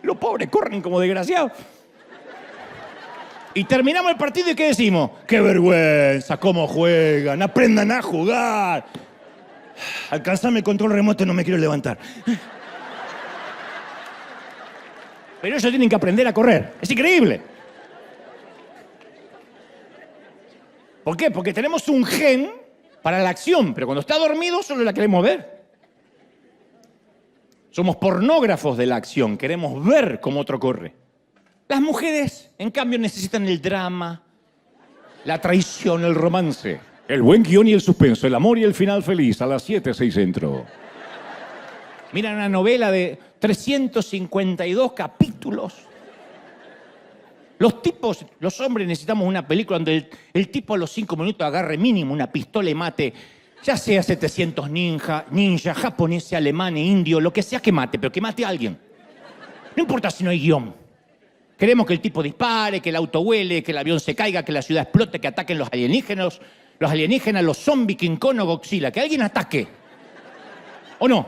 Los pobres corren como desgraciados. Y terminamos el partido y ¿qué decimos? ¡Qué vergüenza! ¿Cómo juegan? ¡Aprendan a jugar! Alcanzame el control remoto, no me quiero levantar. Pero ellos tienen que aprender a correr. Es increíble. ¿Por qué? Porque tenemos un gen para la acción, pero cuando está dormido solo la queremos ver. Somos pornógrafos de la acción, queremos ver cómo otro corre. Las mujeres, en cambio, necesitan el drama, la traición, el romance, el buen guión y el suspenso, el amor y el final feliz, a las 7, 6 centro. Mira una novela de 352 capítulos. Los hombres necesitamos una película donde el tipo a los 5 minutos agarre mínimo una pistola y mate, ya sea 700 ninja, japonés, alemán, indio, lo que sea que mate, pero que mate a alguien. No importa si no hay guión. Queremos que el tipo dispare, que el auto vuele, que el avión se caiga, que la ciudad explote, que ataquen los alienígenas, los zombies, King Kong o Godzilla, que alguien ataque. ¿O no?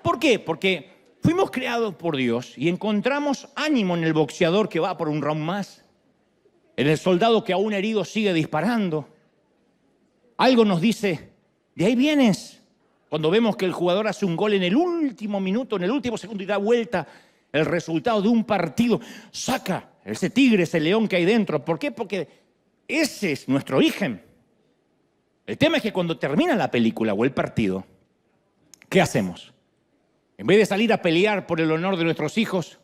¿Por qué? Porque fuimos creados por Dios y encontramos ánimo en el boxeador que va por un round más, en el soldado que aún herido sigue disparando. Algo nos dice, de ahí vienes. Cuando vemos que el jugador hace un gol en el último minuto, en el último segundo y da vuelta el resultado de un partido, saca ese tigre, ese león que hay dentro. ¿Por qué? Porque ese es nuestro origen. El tema es que cuando termina la película o el partido, ¿qué hacemos? En vez de salir a pelear por el honor de nuestros hijos,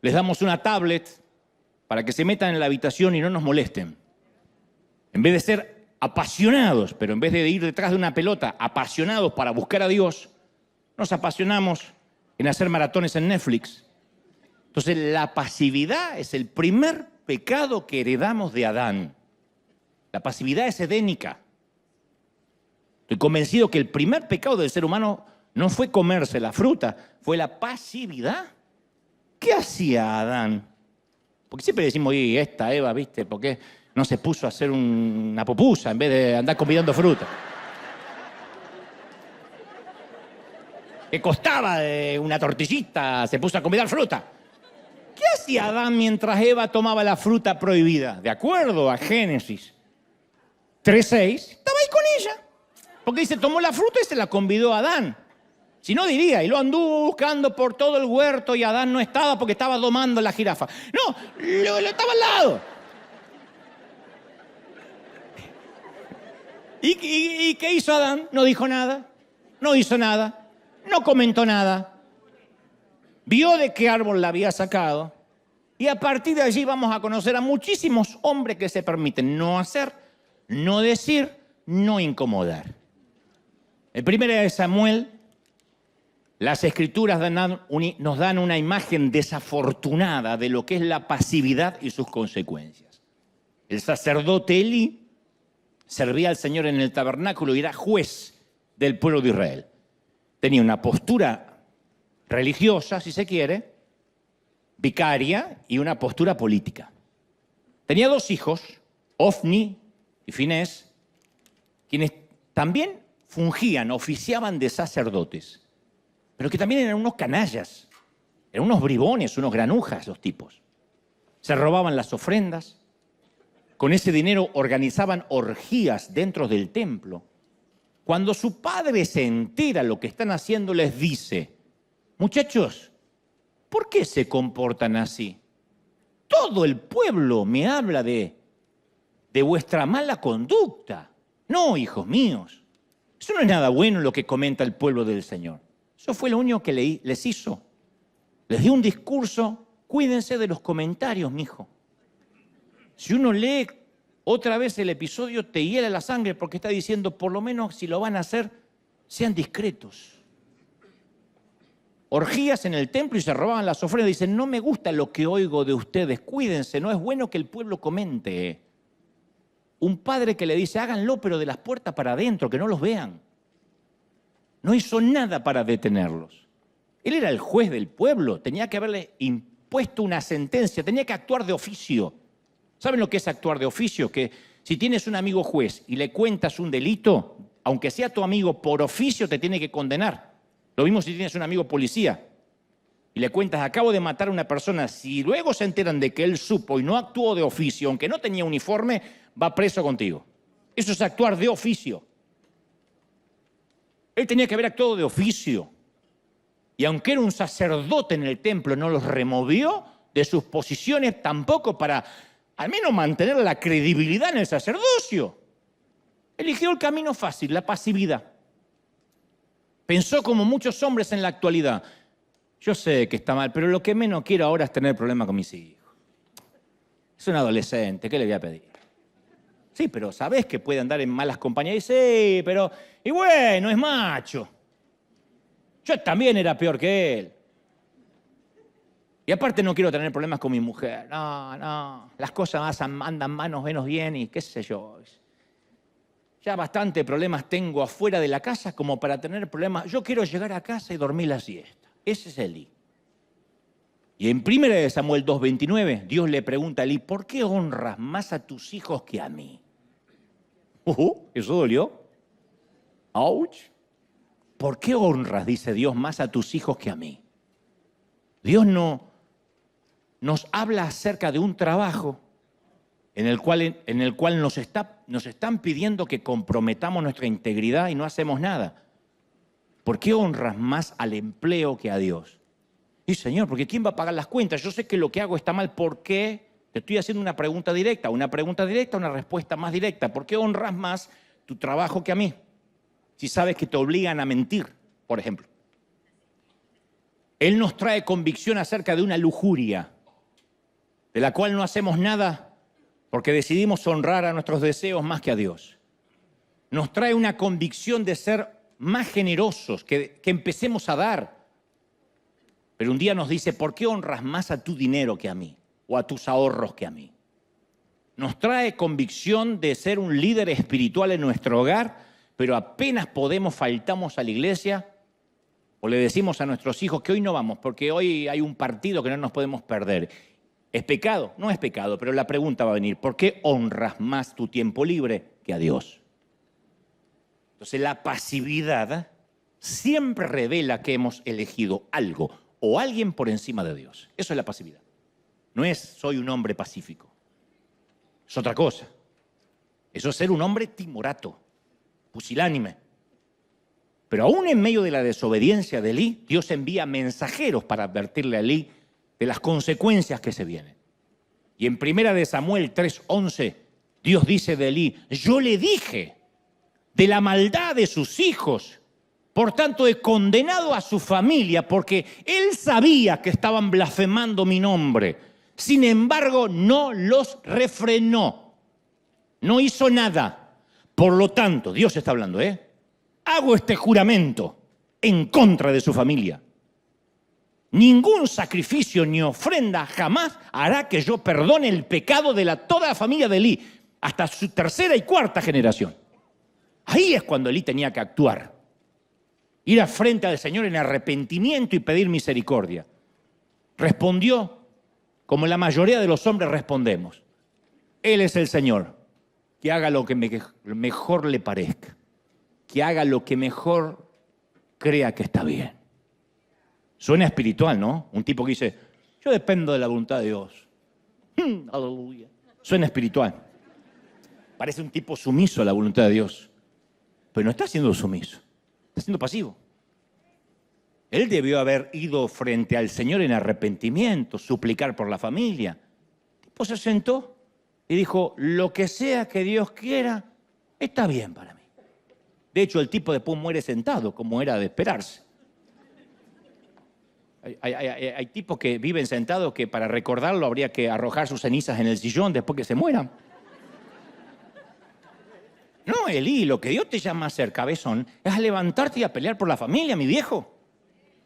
les damos una tablet para que se metan en la habitación y no nos molesten. En vez de ser apasionados, pero en vez de ir detrás de una pelota, apasionados para buscar a Dios, nos apasionamos en hacer maratones en Netflix. Entonces, la pasividad es el primer pecado que heredamos de Adán. La pasividad es edénica. Estoy convencido que el primer pecado del ser humano no fue comerse la fruta, fue la pasividad. ¿Qué hacía Adán? Porque siempre decimos, y esta Eva, ¿viste? ¿Por qué no se puso a hacer una pupusa en vez de andar comiendo fruta? Que costaba una tortillita, se puso a comer fruta. ¿Qué hacía Adán mientras Eva tomaba la fruta prohibida? De acuerdo a Génesis 3:6, estaba ahí con ella. Porque dice, tomó la fruta y se la convidó a Adán. Si no diría, y lo anduvo buscando por todo el huerto y Adán no estaba porque estaba domando la jirafa. No, lo estaba al lado. ¿Y qué hizo Adán? No dijo nada, no hizo nada. No comentó nada, vio de qué árbol la había sacado y a partir de allí vamos a conocer a muchísimos hombres que se permiten no hacer, no decir, no incomodar. En 1 Samuel, las Escrituras nos dan una imagen desafortunada de lo que es la pasividad y sus consecuencias. El sacerdote Elí servía al Señor en el tabernáculo y era juez del pueblo de Israel. Tenía una postura religiosa, si se quiere, vicaria y una postura política. Tenía 2 hijos, Ofni y Finés, quienes también fungían, oficiaban de sacerdotes, pero que también eran unos canallas, eran unos bribones, unos granujas los tipos. Se robaban las ofrendas, con ese dinero organizaban orgías dentro del templo. Cuando su padre se entera lo que están haciendo, les dice, muchachos, ¿por qué se comportan así? Todo el pueblo me habla de vuestra mala conducta. No, hijos míos, eso no es nada bueno lo que comenta el pueblo del Señor. Eso fue lo único que les hizo. Les dio un discurso, cuídense de los comentarios, mijo. Si uno lee otra vez el episodio, te hiela la sangre porque está diciendo, por lo menos si lo van a hacer, sean discretos. Orgías en el templo y se robaban las ofrendas. Dicen, no me gusta lo que oigo de ustedes, cuídense, no es bueno que el pueblo comente. Un padre que le dice, háganlo, pero de las puertas para adentro, que no los vean. No hizo nada para detenerlos. Él era el juez del pueblo, tenía que haberle impuesto una sentencia, tenía que actuar de oficio. ¿Saben lo que es actuar de oficio? Que si tienes un amigo juez y le cuentas un delito, aunque sea tu amigo, por oficio te tiene que condenar. Lo mismo si tienes un amigo policía. y le cuentas, acabo de matar a una persona, si luego se enteran de que él supo y no actuó de oficio, aunque no tenía uniforme, va preso contigo. Eso es actuar de oficio. Él tenía que haber actuado de oficio. Y aunque era un sacerdote en el templo, no los removió de sus posiciones tampoco para al menos mantener la credibilidad en el sacerdocio. Eligió el camino fácil, la pasividad. Pensó como muchos hombres en la actualidad. Yo sé que está mal, pero lo que menos quiero ahora es tener problemas con mis hijos. Es un adolescente, ¿qué le voy a pedir? Sí, pero sabés que puede andar en malas compañías. Y sí, pero... Y bueno, es macho. Yo también era peor que él. Y aparte no quiero tener problemas con mi mujer. No. Las cosas andan más o menos bien y qué sé yo. Ya bastante problemas tengo afuera de la casa como para tener problemas. Yo quiero llegar a casa y dormir la siesta. Ese es Elí. Y en 1 Samuel 2:29, Dios le pregunta a Elí, ¿por qué honras más a tus hijos que a mí? Eso dolió. ¡Auch! ¿Por qué honras, dice Dios, más a tus hijos que a mí? Dios no nos habla acerca de un trabajo en el cual nos están pidiendo que comprometamos nuestra integridad y no hacemos nada. ¿Por qué honras más al empleo que a Dios? Y Señor, porque ¿quién va a pagar las cuentas? Yo sé que lo que hago está mal. ¿Por qué? Te estoy haciendo una pregunta directa, una respuesta más directa. ¿Por qué honras más tu trabajo que a mí? Si sabes que te obligan a mentir, por ejemplo. Él nos trae convicción acerca de una lujuria, de la cual no hacemos nada porque decidimos honrar a nuestros deseos más que a Dios. Nos trae una convicción de ser más generosos, que empecemos a dar. Pero un día nos dice, ¿por qué honras más a tu dinero que a mí? O a tus ahorros que a mí. Nos trae convicción de ser un líder espiritual en nuestro hogar, pero apenas faltamos a la iglesia o le decimos a nuestros hijos que hoy no vamos porque hoy hay un partido que no nos podemos perder. ¿Es pecado? No es pecado, pero la pregunta va a venir, ¿por qué honras más tu tiempo libre que a Dios? Entonces la pasividad siempre revela que hemos elegido algo o alguien por encima de Dios. Eso es la pasividad. No es soy un hombre pacífico. Es otra cosa. Eso es ser un hombre timorato, pusilánime. Pero aún en medio de la desobediencia de Elí, Dios envía mensajeros para advertirle a Elí de las consecuencias que se vienen. Y en 1 Samuel 3:11, Dios dice de Elí, yo le dije de la maldad de sus hijos, por tanto he condenado a su familia, porque él sabía que estaban blasfemando mi nombre. Sin embargo, no los refrenó, no hizo nada. Por lo tanto, Dios está hablando, hago este juramento en contra de su familia. Ningún sacrificio ni ofrenda jamás hará que yo perdone el pecado de toda la familia de Elí, hasta su 3ª y 4ª generación. Ahí es cuando Elí tenía que actuar. Ir a frente al Señor en arrepentimiento y pedir misericordia. Respondió como la mayoría de los hombres respondemos. Él es el Señor. Que haga lo que mejor le parezca. Que haga lo que mejor crea que está bien. Suena espiritual, ¿no? Un tipo que dice, yo dependo de la voluntad de Dios. Aleluya. Suena espiritual. Parece un tipo sumiso a la voluntad de Dios. Pero no está siendo sumiso. Está siendo pasivo. Él debió haber ido frente al Señor en arrepentimiento, suplicar por la familia. El tipo se sentó y dijo, lo que sea que Dios quiera, está bien para mí. De hecho, el tipo después muere sentado, como era de esperarse. Hay tipos que viven sentados que para recordarlo habría que arrojar sus cenizas en el sillón después que se mueran. No, Elí, lo que Dios te llama a hacer, cabezón, es a levantarte y a pelear por la familia, mi viejo.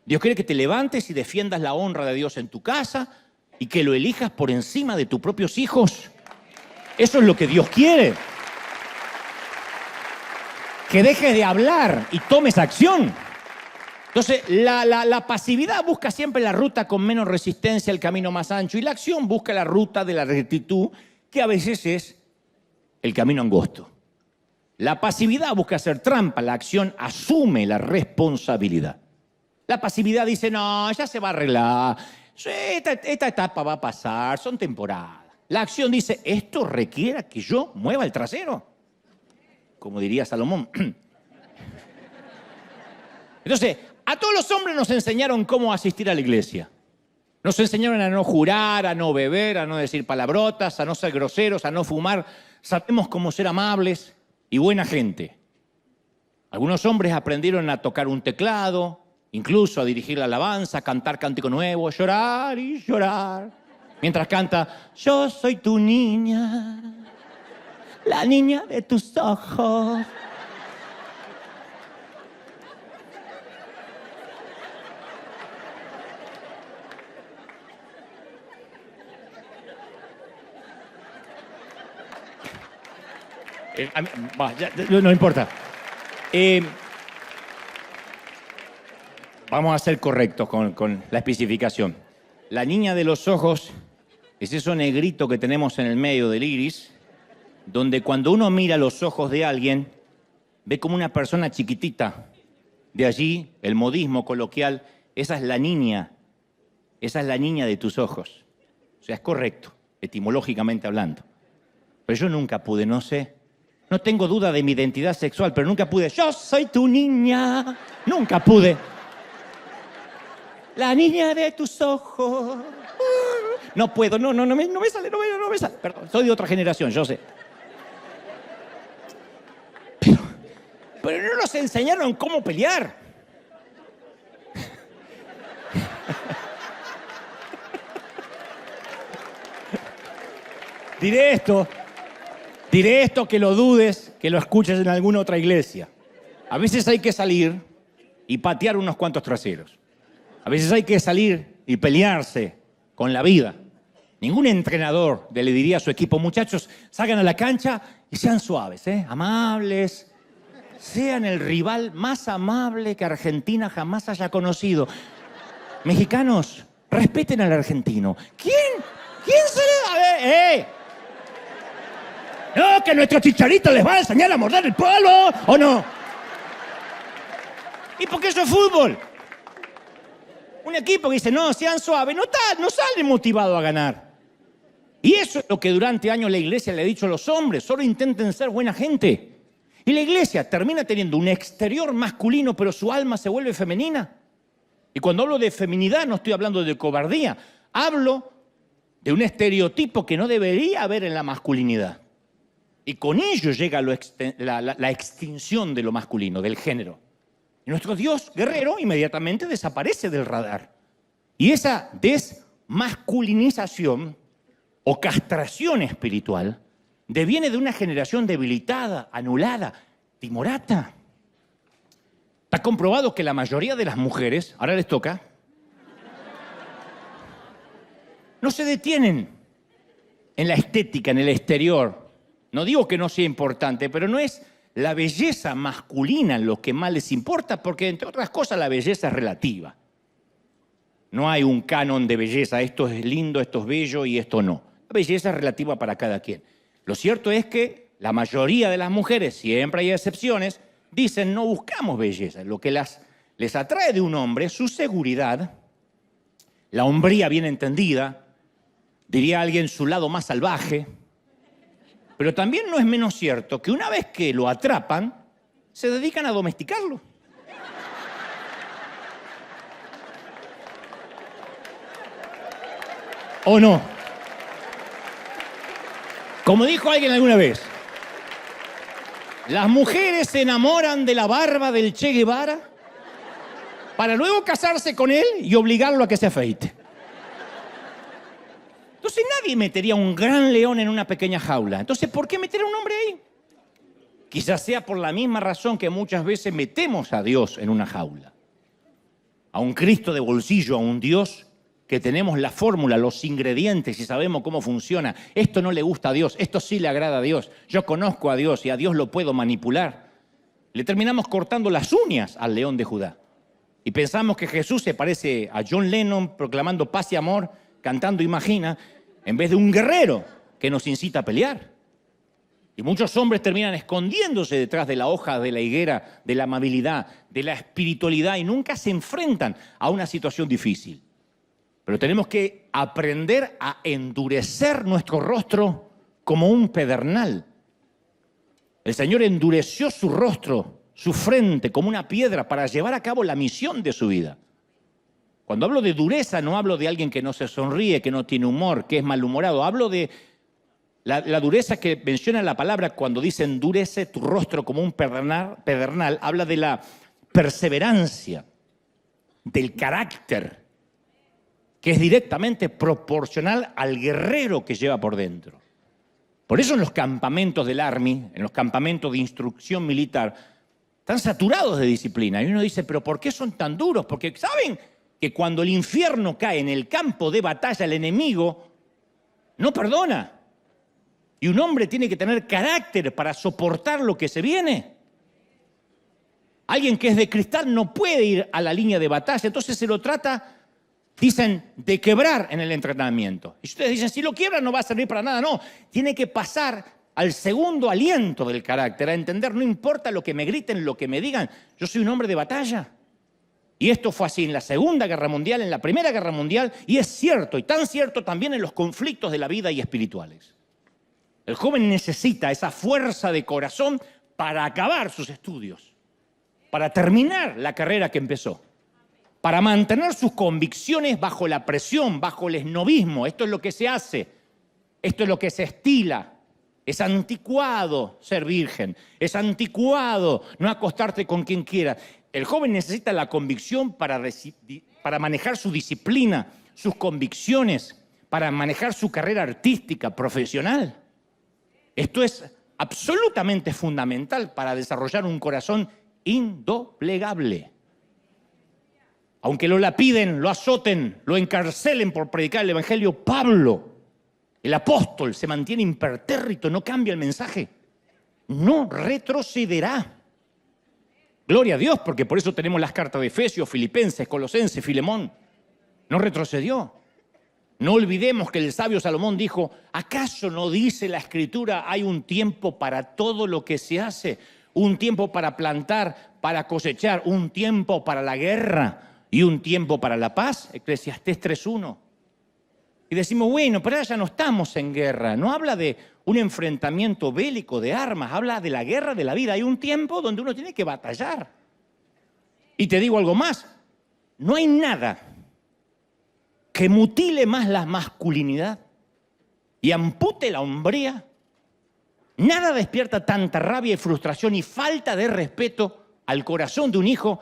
Dios quiere que te levantes y defiendas la honra de Dios en tu casa y que lo elijas por encima de tus propios hijos. Eso es lo que Dios quiere. Que dejes de hablar y tomes acción. Entonces, la pasividad busca siempre la ruta con menos resistencia, el camino más ancho, y la acción busca la ruta de la rectitud, que a veces es el camino angosto. La pasividad busca hacer trampa, la acción asume la responsabilidad. La pasividad dice, no, ya se va a arreglar. Sí, esta etapa va a pasar, son temporadas. La acción dice, esto requiere que yo mueva el trasero. Como diría Salomón. Entonces, a todos los hombres nos enseñaron cómo asistir a la iglesia. Nos enseñaron a no jurar, a no beber, a no decir palabrotas, a no ser groseros, a no fumar. Sabemos cómo ser amables y buena gente. Algunos hombres aprendieron a tocar un teclado, incluso a dirigir la alabanza, a cantar cántico nuevo, llorar y llorar. Mientras canta, yo soy tu niña, la niña de tus ojos. No importa. Vamos a ser correctos con la especificación. La niña de los ojos es eso negrito que tenemos en el medio del iris, donde cuando uno mira los ojos de alguien, ve como una persona chiquitita. De allí el modismo coloquial, esa es la niña de tus ojos. O sea, es correcto, etimológicamente hablando. Pero yo nunca pude, no sé. No tengo duda de mi identidad sexual, pero nunca pude. Yo soy tu niña. Nunca pude. La niña de tus ojos. No puedo, no me sale. Perdón, soy de otra generación, yo sé. Pero no nos enseñaron cómo pelear. Diré esto, que lo dudes, que lo escuches en alguna otra iglesia. A veces hay que salir y patear unos cuantos traseros. A veces hay que salir y pelearse con la vida. Ningún entrenador le diría a su equipo, muchachos, salgan a la cancha y sean suaves, amables. Sean el rival más amable que Argentina jamás haya conocido. Mexicanos, respeten al argentino. ¿Quién se le da? No, que nuestro Chicharito les va a enseñar a morder el polvo, ¿o no? ¿Y por qué eso es fútbol? Un equipo que dice, no, sean suaves, no sale motivado a ganar. Y eso es lo que durante años la iglesia le ha dicho a los hombres, solo intenten ser buena gente. Y la iglesia termina teniendo un exterior masculino, pero su alma se vuelve femenina. Y cuando hablo de feminidad no estoy hablando de cobardía, hablo de un estereotipo que no debería haber en la masculinidad. Y con ello llega la extinción de lo masculino, del género. Y nuestro Dios guerrero inmediatamente desaparece del radar. Y esa desmasculinización o castración espiritual deviene de una generación debilitada, anulada, timorata. Está comprobado que la mayoría de las mujeres, ahora les toca, no se detienen en la estética, en el exterior. No digo que no sea importante, pero no es la belleza masculina lo que más les importa, porque entre otras cosas la belleza es relativa. No hay un canon de belleza, esto es lindo, esto es bello y esto no. La belleza es relativa para cada quien. Lo cierto es que la mayoría de las mujeres, siempre hay excepciones, dicen no buscamos belleza. Lo que les atrae de un hombre es su seguridad, la hombría bien entendida, diría alguien su lado más salvaje. Pero también no es menos cierto que una vez que lo atrapan, se dedican a domesticarlo. ¿O no? Como dijo alguien alguna vez, las mujeres se enamoran de la barba del Che Guevara para luego casarse con él y obligarlo a que se afeite. Entonces nadie metería un gran león en una pequeña jaula. Entonces, ¿por qué meter a un hombre ahí? Quizás sea por la misma razón que muchas veces metemos a Dios en una jaula. A un Cristo de bolsillo, a un Dios que tenemos la fórmula, los ingredientes y sabemos cómo funciona. Esto no le gusta a Dios, esto sí le agrada a Dios. Yo conozco a Dios y a Dios lo puedo manipular. Le terminamos cortando las uñas al león de Judá. Y pensamos que Jesús se parece a John Lennon proclamando paz y amor, cantando Imagina, en vez de un guerrero que nos incita a pelear. Y muchos hombres terminan escondiéndose detrás de la hoja de la higuera, de la amabilidad, de la espiritualidad y nunca se enfrentan a una situación difícil. Pero tenemos que aprender a endurecer nuestro rostro como un pedernal. El Señor endureció su rostro, su frente, como una piedra para llevar a cabo la misión de su vida. Cuando hablo de dureza, no hablo de alguien que no se sonríe, que no tiene humor, que es malhumorado. Hablo de la dureza que menciona la palabra cuando dice endurece tu rostro como un pedernal. Habla de la perseverancia, del carácter, que es directamente proporcional al guerrero que lleva por dentro. Por eso en los campamentos del Army, en los campamentos de instrucción militar, están saturados de disciplina. Y uno dice, ¿pero por qué son tan duros? Porque saben que cuando el infierno cae en el campo de batalla, el enemigo no perdona. Y un hombre tiene que tener carácter para soportar lo que se viene. Alguien que es de cristal no puede ir a la línea de batalla, entonces se lo trata, dicen, de quebrar en el entrenamiento. Y ustedes dicen, si lo quiebran no va a servir para nada. No, tiene que pasar al segundo aliento del carácter, a entender, no importa lo que me griten, lo que me digan, yo soy un hombre de batalla. Y esto fue así en la Segunda Guerra Mundial, en la Primera Guerra Mundial, y es cierto, y tan cierto también en los conflictos de la vida y espirituales. El joven necesita esa fuerza de corazón para acabar sus estudios, para terminar la carrera que empezó, para mantener sus convicciones bajo la presión, bajo el esnovismo. Esto es lo que se hace, esto es lo que se estila. Es anticuado ser virgen, es anticuado no acostarte con quien quiera. El joven necesita la convicción para manejar su disciplina, sus convicciones, para manejar su carrera artística, profesional. Esto es absolutamente fundamental para desarrollar un corazón indoblegable. Aunque lo lapiden, lo azoten, lo encarcelen por predicar el evangelio, Pablo, el apóstol, se mantiene impertérrito, no cambia el mensaje, no retrocederá. Gloria a Dios, porque por eso tenemos las cartas de Efesios, Filipenses, Colosenses, Filemón. No retrocedió. No olvidemos que el sabio Salomón dijo, ¿acaso no dice la Escritura, hay un tiempo para todo lo que se hace? Un tiempo para plantar, para cosechar, un tiempo para la guerra y un tiempo para la paz. Eclesiastés 3:1. Y decimos, bueno, pero ya no estamos en guerra. No habla de un enfrentamiento bélico de armas, habla de la guerra de la vida. Hay un tiempo donde uno tiene que batallar. Y te digo algo más, no hay nada que mutile más la masculinidad y ampute la hombría. Nada despierta tanta rabia y frustración y falta de respeto al corazón de un hijo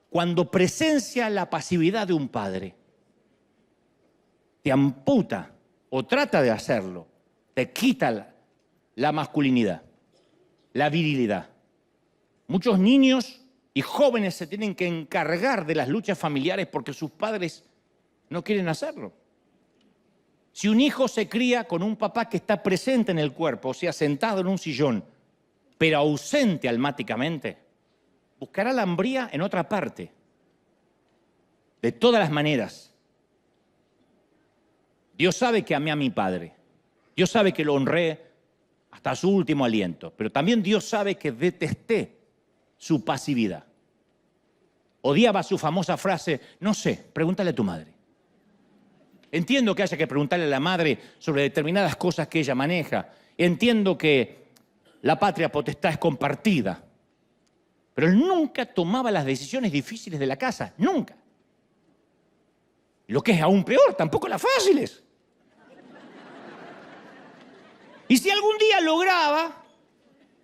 cuando presencia la pasividad de un padre. Te amputa o trata de hacerlo, te quita la masculinidad, la virilidad. Muchos niños y jóvenes se tienen que encargar de las luchas familiares porque sus padres no quieren hacerlo. Si un hijo se cría con un papá que está presente en el cuerpo, o sea, sentado en un sillón, pero ausente almáticamente, buscará la hombría en otra parte. De todas las maneras, Dios sabe que amé a mi padre. Dios sabe que lo honré hasta su último aliento. Pero también Dios sabe que detesté su pasividad. Odiaba su famosa frase, no sé, pregúntale a tu madre. Entiendo que haya que preguntarle a la madre sobre determinadas cosas que ella maneja. Entiendo que la patria potestad es compartida. Pero él nunca tomaba las decisiones difíciles de la casa, nunca. Lo que es aún peor, tampoco las fáciles. Y si algún día lograba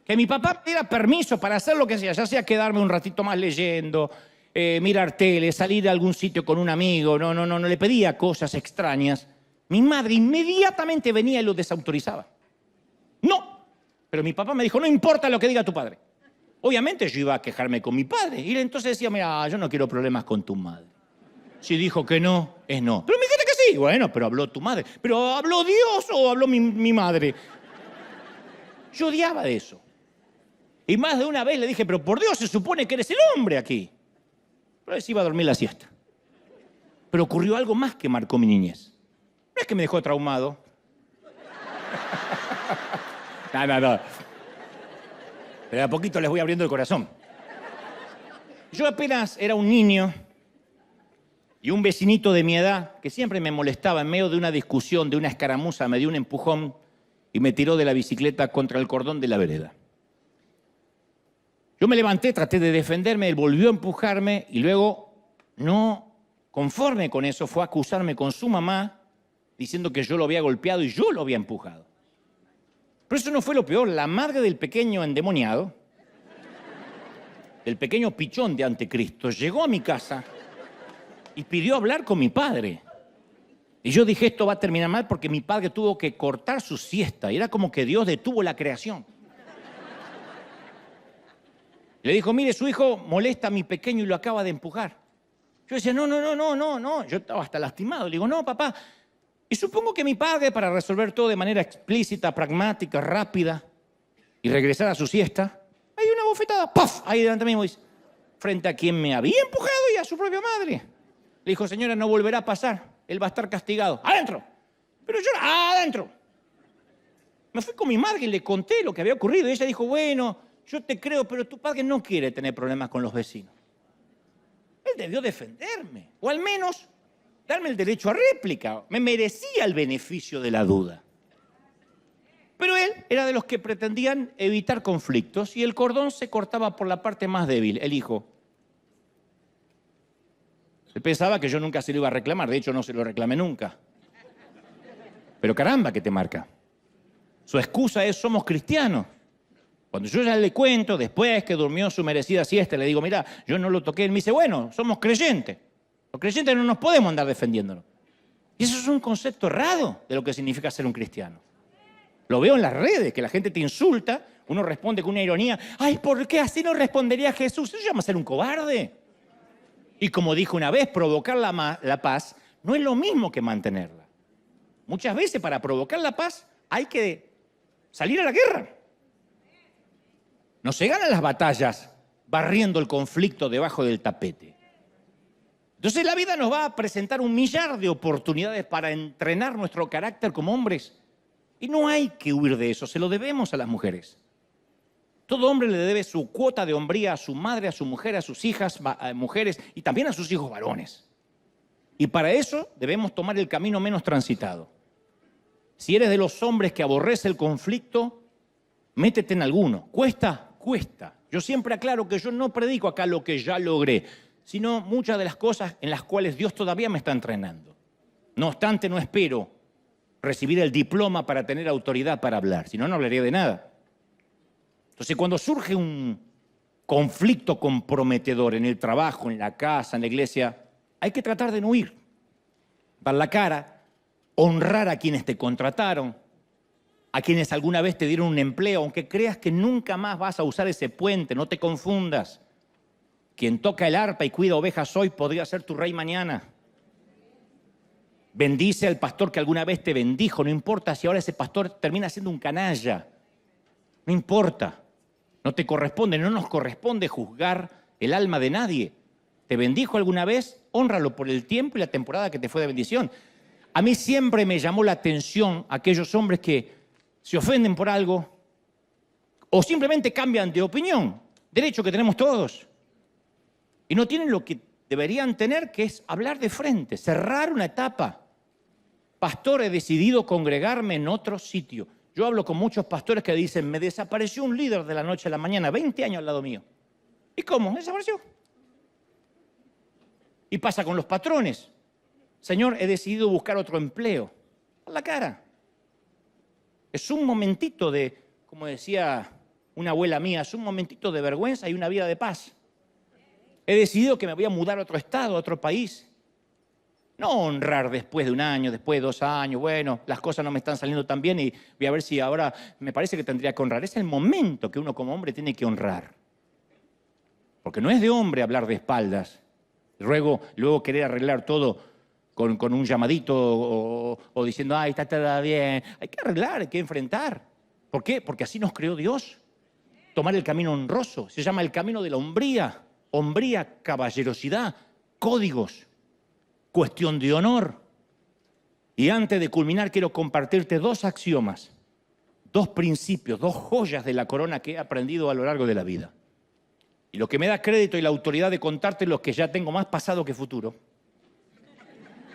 que mi papá me diera permiso para hacer lo que sea, ya sea quedarme un ratito más leyendo, mirar tele, salir a algún sitio con un amigo, no le pedía cosas extrañas, mi madre inmediatamente venía y lo desautorizaba. No, pero mi papá me dijo, no importa lo que diga tu padre. Obviamente yo iba a quejarme con mi padre y entonces decía, mira, yo no quiero problemas con tu madre. Si dijo que no, es no. Pero me dijiste que sí. Bueno, pero habló tu madre. ¿Pero habló Dios o habló mi madre? Yo odiaba de eso. Y más de una vez le dije, pero por Dios se supone que eres el hombre aquí. Pero él se iba a dormir la siesta. Pero ocurrió algo más que marcó mi niñez. No es que me dejó traumado. No. Pero a poquito les voy abriendo el corazón. Yo apenas era un niño y un vecinito de mi edad, que siempre me molestaba en medio de una discusión, de una escaramuza, me dio un empujón y me tiró de la bicicleta contra el cordón de la vereda. Yo me levanté, traté de defenderme, él volvió a empujarme y luego, no conforme con eso, fue a acusarme con su mamá, diciendo que yo lo había golpeado y yo lo había empujado. Pero eso no fue lo peor. La madre del pequeño endemoniado, del pequeño pichón de anticristo, llegó a mi casa y pidió hablar con mi padre. Y yo dije, esto va a terminar mal porque mi padre tuvo que cortar su siesta. Y era como que Dios detuvo la creación. Le dijo, mire, su hijo molesta a mi pequeño y lo acaba de empujar. Yo decía, no. Yo estaba hasta lastimado. Le digo, no, papá. Y supongo que mi padre, para resolver todo de manera explícita, pragmática, rápida, y regresar a su siesta, hay una bofetada, ¡puf! Ahí delante mismo, dice, frente a quien me había empujado y a su propia madre. Le dijo, señora, no volverá a pasar. Él va a estar castigado. ¡Adentro! Pero yo, ¡adentro! Me fui con mi madre y le conté lo que había ocurrido. Y ella dijo, bueno, yo te creo, pero tu padre no quiere tener problemas con los vecinos. Él debió defenderme, o al menos darme el derecho a réplica. Me merecía el beneficio de la duda. Pero él era de los que pretendían evitar conflictos y el cordón se cortaba por la parte más débil, el hijo. Él pensaba que yo nunca se lo iba a reclamar, de hecho no se lo reclamé nunca. Pero caramba que te marca. Su excusa es, somos cristianos. Cuando yo ya le cuento, después que durmió su merecida siesta, le digo, mira, yo no lo toqué, él me dice, bueno, somos creyentes. Los creyentes no nos podemos andar defendiéndonos. Y eso es un concepto errado de lo que significa ser un cristiano. Lo veo en las redes, que la gente te insulta, uno responde con una ironía, ay, ¿por qué así no respondería Jesús? Eso se llama ser un cobarde. Y como dijo una vez, provocar la paz no es lo mismo que mantenerla. Muchas veces para provocar la paz hay que salir a la guerra. No se ganan las batallas barriendo el conflicto debajo del tapete. Entonces la vida nos va a presentar un millar de oportunidades para entrenar nuestro carácter como hombres. Y no hay que huir de eso, se lo debemos a las mujeres. Todo hombre le debe su cuota de hombría a su madre, a su mujer, a sus hijas, mujeres y también a sus hijos varones. Y para eso debemos tomar el camino menos transitado. Si eres de los hombres que aborrece el conflicto, métete en alguno. ¿Cuesta? Cuesta. Yo siempre aclaro que yo no predico acá lo que ya logré, sino muchas de las cosas en las cuales Dios todavía me está entrenando. No obstante, no espero recibir el diploma para tener autoridad para hablar, si no, no hablaría de nada. Entonces, cuando surge un conflicto comprometedor en el trabajo, en la casa, en la iglesia, hay que tratar de no huir, dar la cara, honrar a quienes te contrataron, a quienes alguna vez te dieron un empleo, aunque creas que nunca más vas a usar ese puente, no te confundas. Quien toca el arpa y cuida ovejas hoy podría ser tu rey mañana. Bendice al pastor que alguna vez te bendijo, no importa si ahora ese pastor termina siendo un canalla. No importa, no te corresponde, no nos corresponde juzgar el alma de nadie. ¿Te bendijo alguna vez? Hónralo por el tiempo y la temporada que te fue de bendición. A mí siempre me llamó la atención aquellos hombres que se ofenden por algo o simplemente cambian de opinión, derecho que tenemos todos. Y no tienen lo que deberían tener, que es hablar de frente, cerrar una etapa. Pastor, he decidido congregarme en otro sitio. Yo hablo con muchos pastores que dicen, me desapareció un líder de la noche a la mañana, 20 años al lado mío. ¿Y cómo? Desapareció. Y pasa con los patrones. Señor, he decidido buscar otro empleo. A la cara. Es un momentito de, como decía una abuela mía, es un momentito de vergüenza y una vida de paz. He decidido que me voy a mudar a otro estado, a otro país. No honrar después de un año, después de 2 años, bueno, las cosas no me están saliendo tan bien y voy a ver si ahora me parece que tendría que honrar. Es el momento que uno como hombre tiene que honrar. Porque no es de hombre hablar de espaldas. Luego querer arreglar todo con un llamadito o diciendo, ay, está todo bien. Hay que arreglar, hay que enfrentar. ¿Por qué? Porque así nos creó Dios. Tomar el camino honroso. Se llama el camino de la hombría. Hombría, caballerosidad, códigos, cuestión de honor. Y antes de culminar quiero compartirte 2 axiomas dos principios, dos joyas de la corona que he aprendido a lo largo de la vida. Y lo que me da crédito y la autoridad de contarte lo que ya tengo más pasado que futuro.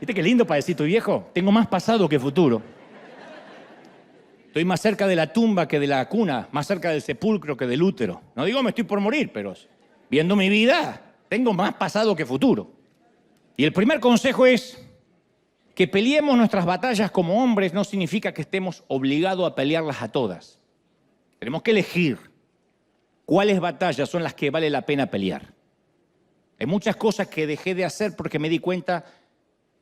¿Viste qué lindo para decir tu viejo? Tengo más pasado que futuro. Estoy más cerca de la tumba que de la cuna, más cerca del sepulcro que del útero. No digo me estoy por morir, pero viendo mi vida, tengo más pasado que futuro. Y el primer consejo es que peleemos nuestras batallas como hombres no significa que estemos obligados a pelearlas a todas. Tenemos que elegir cuáles batallas son las que vale la pena pelear. Hay muchas cosas que dejé de hacer porque me di cuenta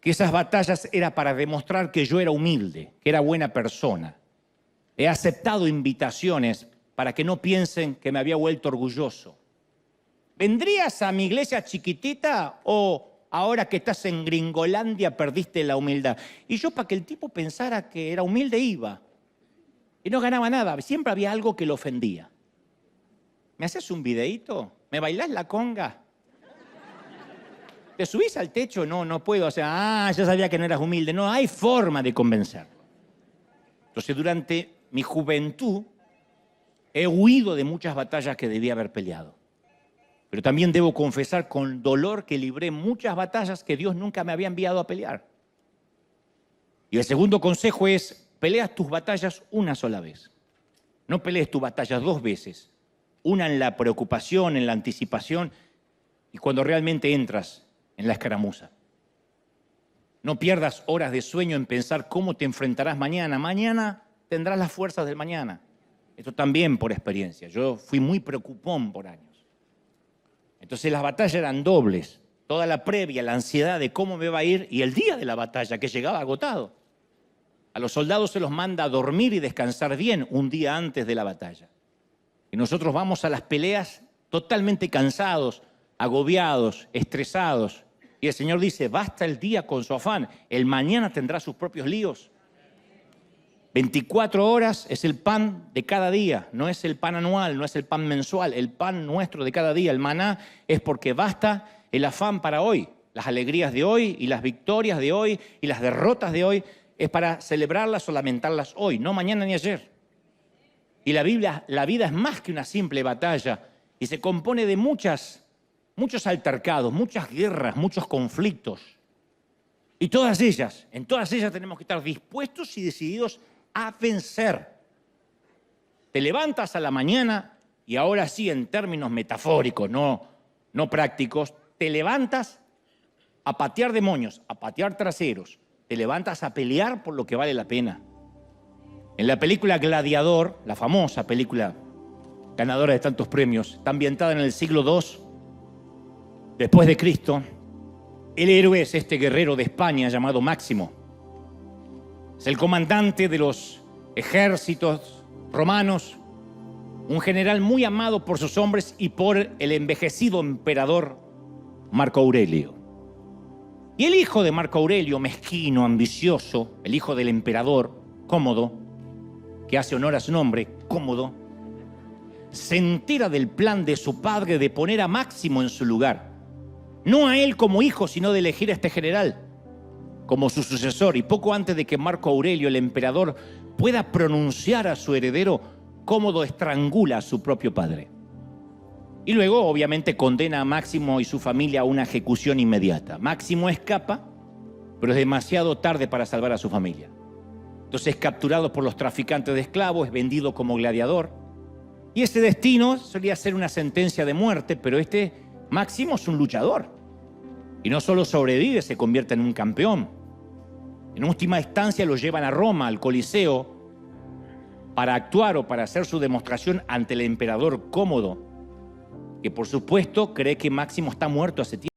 que esas batallas era para demostrar que yo era humilde, que era buena persona. He aceptado invitaciones para que no piensen que me había vuelto orgulloso. ¿Vendrías a mi iglesia chiquitita o ahora que estás en Gringolandia perdiste la humildad? Y yo, para que el tipo pensara que era humilde, iba. Y no ganaba nada. Siempre había algo que lo ofendía. ¿Me haces un videíto? ¿Me bailás la conga? ¿Te subís al techo? No, no puedo. O sea, ya sabía que no eras humilde. No, hay forma de convencerlo. Entonces, durante mi juventud, he huido de muchas batallas que debía haber peleado. Pero también debo confesar con dolor que libré muchas batallas que Dios nunca me había enviado a pelear. Y el segundo consejo es, peleas tus batallas una sola vez. No pelees tus batallas dos veces. Una en la preocupación, en la anticipación y cuando realmente entras en la escaramuza. No pierdas horas de sueño en pensar cómo te enfrentarás mañana. Mañana tendrás las fuerzas del mañana. Esto también por experiencia. Yo fui muy preocupón por años. Entonces las batallas eran dobles. Toda la previa, la ansiedad de cómo me va a ir y el día de la batalla que llegaba agotado. A los soldados se los manda a dormir y descansar bien un día antes de la batalla. Y nosotros vamos a las peleas totalmente cansados, agobiados, estresados. Y el Señor dice, basta el día con su afán, el mañana tendrá sus propios líos. 24 horas es el pan de cada día, no es el pan anual, no es el pan mensual, el pan nuestro de cada día. El maná es porque basta el afán para hoy, las alegrías de hoy y las victorias de hoy y las derrotas de hoy es para celebrarlas o lamentarlas hoy, no mañana ni ayer. Y la vida es más que una simple batalla y se compone de muchos altercados, muchas guerras, muchos conflictos. Y en todas ellas tenemos que estar dispuestos y decididos a vencer. Te levantas a la mañana y ahora sí en términos metafóricos, no prácticos, te levantas a patear demonios, a patear traseros, te levantas a pelear por lo que vale la pena. En la película Gladiador, la famosa película ganadora de tantos premios, está ambientada en el siglo II después de Cristo. El héroe es este guerrero de España llamado Máximo. Es el comandante de los ejércitos romanos, un general muy amado por sus hombres y por el envejecido emperador Marco Aurelio. Y el hijo de Marco Aurelio, mezquino, ambicioso, el hijo del emperador, Cómodo, que hace honor a su nombre, Cómodo, se entera del plan de su padre de poner a Máximo en su lugar. No a él como hijo, sino de elegir a este general como su sucesor. Y poco antes de que Marco Aurelio, el emperador, pueda pronunciar a su heredero, Cómodo estrangula a su propio padre. Y luego, obviamente, condena a Máximo y su familia a una ejecución inmediata. Máximo escapa, pero es demasiado tarde para salvar a su familia. Entonces es capturado por los traficantes de esclavos, es vendido como gladiador. Y ese destino solía ser una sentencia de muerte, pero este Máximo es un luchador. Y no solo sobrevive, se convierte en un campeón. En última instancia lo llevan a Roma, al Coliseo, para actuar o para hacer su demostración ante el emperador Cómodo, que por supuesto cree que Máximo está muerto hace tiempo.